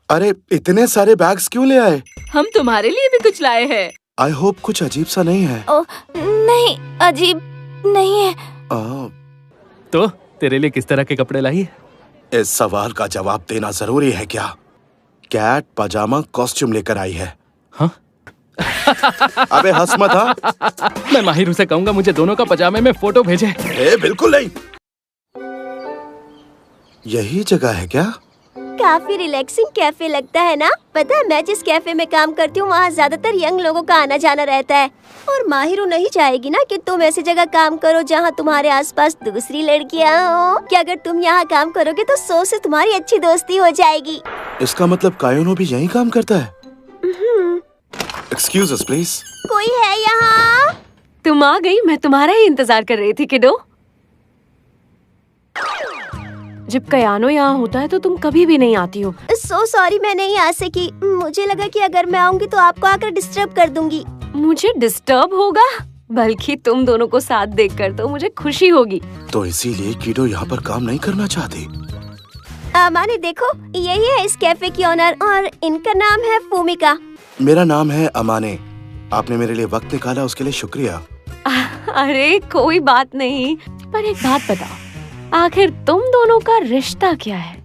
अरे इतने सारे बैग्स क्यों ले आए? हम तुम्हारे लिए भी कुछ लाए हैं। आई होप कुछ अजीब सा नहीं है। नहीं, अजीब नहीं है। तो तेरे लिए किस तरह के कपड़े लाई? इस सवाल का जवाब देना जरूरी है क्या? कैट पजामा कॉस्ट्यूम लेकर आई है। हाँ? अबे हंस मत। हाँ? मैं माहिरू से कहूंगा मुझे दोनों का पजामे में फोटो भेजे। बिल्कुल नहीं। यही जगह है क्या? काफी रिलैक्सिंग कैफे लगता है ना? पता है, मैं जिस कैफे में काम करती हूँ वहाँ ज्यादातर यंग लोगों का आना जाना रहता है। और माहिरू नहीं चाहेगी ना कि तुम ऐसी जगह काम करो जहाँ तुम्हारे आसपास दूसरी लड़कियाँ हो। कि अगर तुम यहाँ काम करोगे तो सो से तुम्हारी अच्छी दोस्ती हो जाएगी। इसका मतलब कायोनो भी यही काम करता है? Excuse us please. कोई है यहाँ? तुम आ गई, मैं तुम्हारा ही इंतजार कर रही थी किडो। जब कयानो यहाँ होता है तो तुम कभी भी नहीं आती हो। सो सॉरी, मैं नहीं आ सकी। मुझे लगा कि अगर मैं आऊंगी तो आपको आकर डिस्टर्ब कर दूंगी। मुझे डिस्टर्ब होगा? बल्कि तुम दोनों को साथ देखकर तो मुझे खुशी होगी। तो इसीलिए कीडो यहाँ पर काम नहीं करना चाहती। माने देखो, यही है इस कैफे की ओनर और इनका नाम है फूमिका। मेरा नाम है अमाने। आपने मेरे लिए वक्त निकाला, उसके लिए शुक्रिया। अरे कोई बात नहीं, पर एक बात बताओ, आखिर तुम दोनों का रिश्ता क्या है?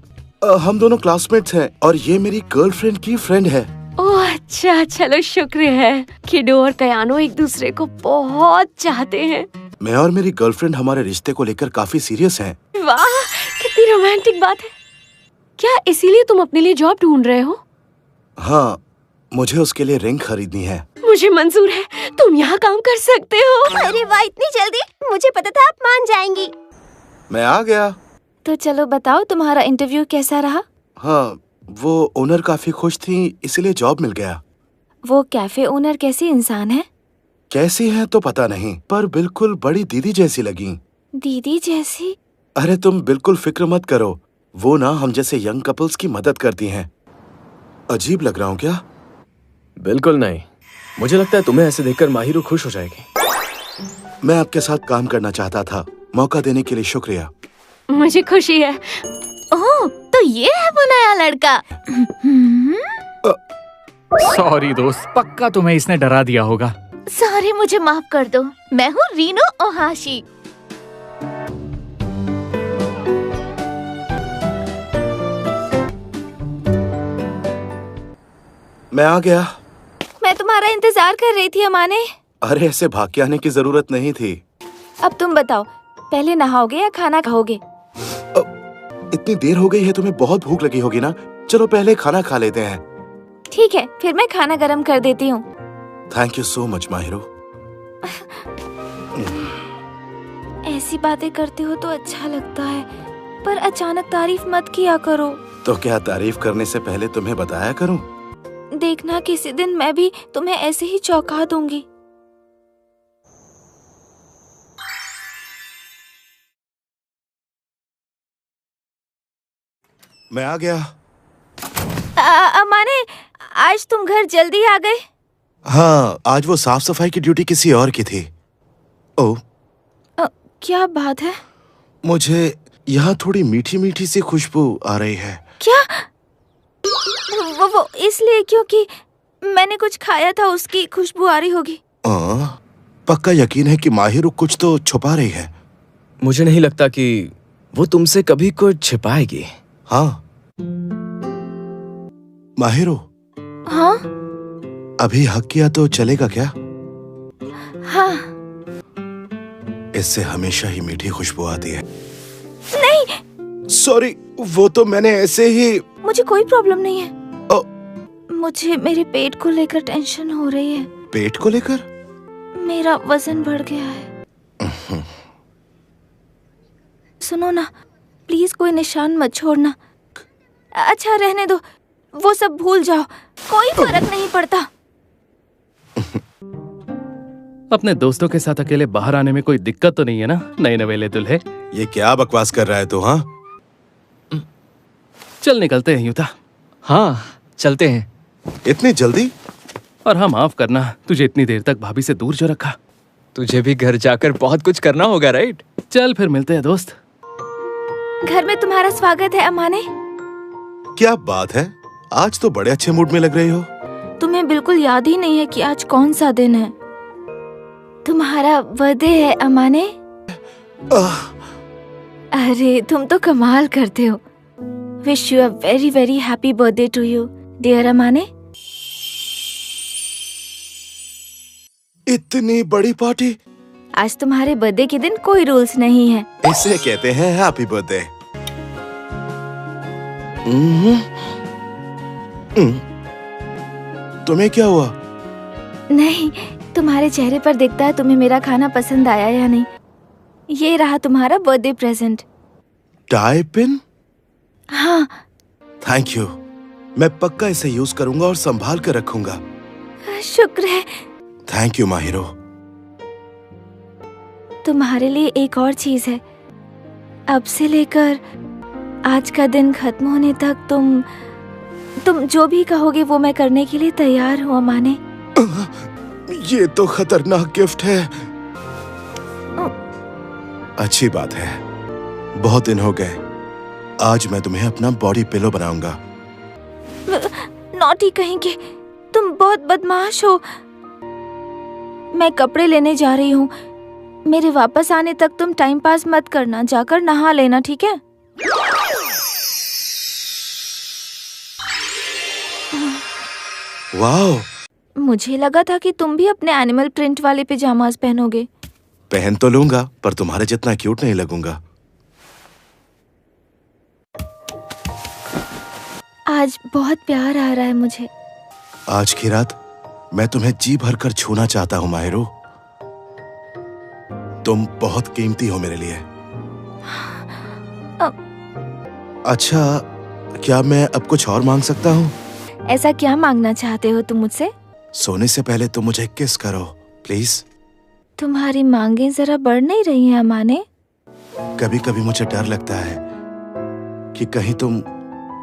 हम दोनों क्लासमेट्स हैं और ये मेरी गर्लफ्रेंड की फ्रेंड है। ओह अच्छा, चलो शुक्र है। किडो और कयानो एक दूसरे को बहुत चाहते हैं। मैं और मेरी गर्लफ्रेंड हमारे रिश्ते को लेकर काफी सीरियस हैं। वाह, कितनी रोमांटिक बात है। क्या इसीलिए तुम अपने लिए जॉब ढूंढ रहे हो? हाँ, मुझे उसके लिए रिंग खरीदनी है। मुझे मंजूर है, तुम यहाँ काम कर सकते हो। अरे वाह, इतनी जल्दी? मुझे पता था आप मान जाएंगी। मैं आ गया। तो चलो बताओ, तुम्हारा इंटरव्यू कैसा रहा? हाँ, वो ओनर काफी खुश थी, इसलिए जॉब मिल गया। वो कैफे ओनर कैसी इंसान है? कैसी है तो पता नहीं, पर बिल्कुल बड़ी दीदी जैसी लगी। दीदी जैसी? अरे तुम बिल्कुल फिक्र मत करो, वो ना हम जैसे यंग कपल्स की मदद करती हैं। अजीब लग रहा हूँ क्या? बिल्कुल नहीं। मुझे लगता है तुम्हें ऐसे देखकर माहिरू खुश हो जाएगी। मैं आपके साथ काम करना चाहता था। मौका देने के लिए शुक्रिया। मुझे खुशी है। ओह, तो ये है वो नया लड़का। सॉरी दोस्त, पक्का तुम्हें इसने डरा दिया होगा। सॉरी, मुझे माफ कर दो। मैं हूँ रीनो ओहाशी। मैं आ गया। मैं तुम्हारा इंतजार कर रही थी अमाने। अरे ऐसे भाग के आने की जरूरत नहीं थी। अब तुम बताओ, पहले नहाओगे या खाना खाओगे? इतनी देर हो गई है, तुम्हें बहुत भूख लगी होगी ना। चलो पहले खाना खा लेते हैं। ठीक है, फिर मैं खाना गरम कर देती हूँ। Thank you so much Mahiru. ऐसी बातें करते हो तो अच्छा लगता है, पर अचानक तारीफ मत किया करो। तो क्या तारीफ करने से पहले तुम्हें बताया करूं? देखना किसी दिन मैं भी तुम्हें ऐसे ही चौंका दूंगी। मैं आ गया। अमाने, आज तुम घर जल्दी आ गए। हाँ, आज वो साफ सफाई की ड्यूटी किसी और की थी। ओह, क्या बात है? मुझे यहाँ थोड़ी मीठी मीठी सी खुशबू आ रही है। क्या? वो इसलिए क्योंकि मैंने कुछ खाया था, उसकी खुशबू आ रही होगी। पक्का यकीन है कि माहिरू कुछ तो छुपा रही है। मुझे नहीं लगता कि वो तुमसे कभी कुछ छिपाएगी। हाँ माहिरू। हाँ? अभी हक किया तो चलेगा क्या? हाँ। इससे हमेशा ही मीठी खुशबू आती है। नहीं। सॉरी, वो तो मैंने ऐसे ही। मुझे कोई प्रॉब्लम नहीं है। मुझे मेरे पेट को लेकर टेंशन हो रही है। पेट को लेकर? मेरा वजन बढ़ गया है। सुनो ना, प्लीज कोई निशान मत छोड़ना। अच्छा रहने दो, वो सब भूल जाओ, कोई फर्क नहीं पड़ता। अपने दोस्तों के साथ अकेले बाहर आने में कोई दिक्कत तो नहीं है ना, नए नवेले दूल्हे? ये क्या बकवास कर रहा है तू? हाँ चल निकलते हैं यूता। हाँ चलते हैं। इतनी जल्दी? और हाँ, माफ करना, तुझे इतनी देर तक भाभी से दूर जो रखा। तुझे भी घर जाकर बहुत कुछ करना होगा, राइट? चल फिर मिलते हैं दोस्त। घर में तुम्हारा स्वागत है अमाने। क्या बात है, आज तो बड़े अच्छे मूड में लग रही हो। तुम्हें बिल्कुल याद ही नहीं है कि आज कौन सा दिन है। तुम्हारा बर्थडे है अमाने। अरे तुम तो कमाल करते हो। Wish you a very very happy birthday to you dear Amane. इतनी बड़ी पार्टी? आज तुम्हारे बर्थडे के दिन कोई रूल्स नहीं है। इसे कहते हैं हैप्पी बर्थडे। तुम्हें क्या हुआ? नहीं, तुम्हारे चेहरे पर दिखता है तुम्हें मेरा खाना पसंद आया या नहीं। ये रहा तुम्हारा बर्थडे प्रेजेंट। Tie pin? हाँ। थैंक यू, मैं पक्का इसे यूज करूंगा और संभाल कर रखूंगा। शुक्र है। Thank you Mahiru. तुम्हारे लिए एक और चीज है। अब से लेकर आज का दिन खत्म होने तक तुम जो भी कहोगे वो मैं करने के लिए तैयार हूँ अमाने। ये तो खतरनाक गिफ्ट है। अच्छी बात है, बहुत दिन हो गए। आज मैं तुम्हें अपना बॉडी पिलो बनाऊंगा। नॉटी कहीं के, तुम बहुत बदमाश हो। मैं कपड़े लेने जा रही हूँ। मेरे वापस आने तक तुम टाइम पास मत करना, जाकर नहा लेना, ठीक है? वाओ! मुझे लगा था कि तुम भी अपने एनिमल प्रिंट वाले पिजामास पहनोगे। पहन तो लूंगा, पर तुम्हारे जितना क्यूट नहीं लगूंगा। आज बहुत प्यार आ रहा है मुझे। आज की रात मैं तुम्हें जी भरकर छूना चाहता हूँ माहिरो। तुम बहुत कीमती हो मेरे लिए। अच्छा, क्या मैं अब कुछ और मांग सकता हूँ? ऐसा क्या मांगना चाहते हो तुम मुझसे? सोने से पहले तुम मुझे किस करो प्लीज। तुम्हारी मांगें जरा बढ़ नहीं रही हैं अमाने? कभी कभी मुझे डर लगता है कि कहीं तुम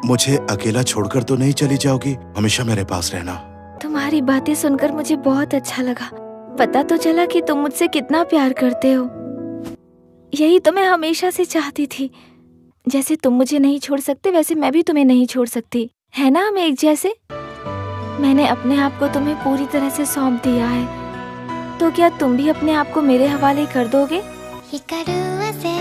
मुझे अकेला छोड़कर तो नहीं चली जाओगी। हमेशा मेरे पास रहना। तुम्हारी बातें सुनकर मुझे बहुत अच्छा लगा। पता तो चला कि तुम मुझसे कितना प्यार करते हो। यही तो मैं हमेशा से चाहती थी। जैसे तुम मुझे नहीं छोड़ सकते वैसे मैं भी तुम्हें नहीं छोड़ सकती, है ना हम एक जैसे। मैंने अपने आप को तुम्हें पूरी तरह से सौंप दिया है, तो क्या तुम भी अपने आप को मेरे हवाले कर दोगे? 光る汗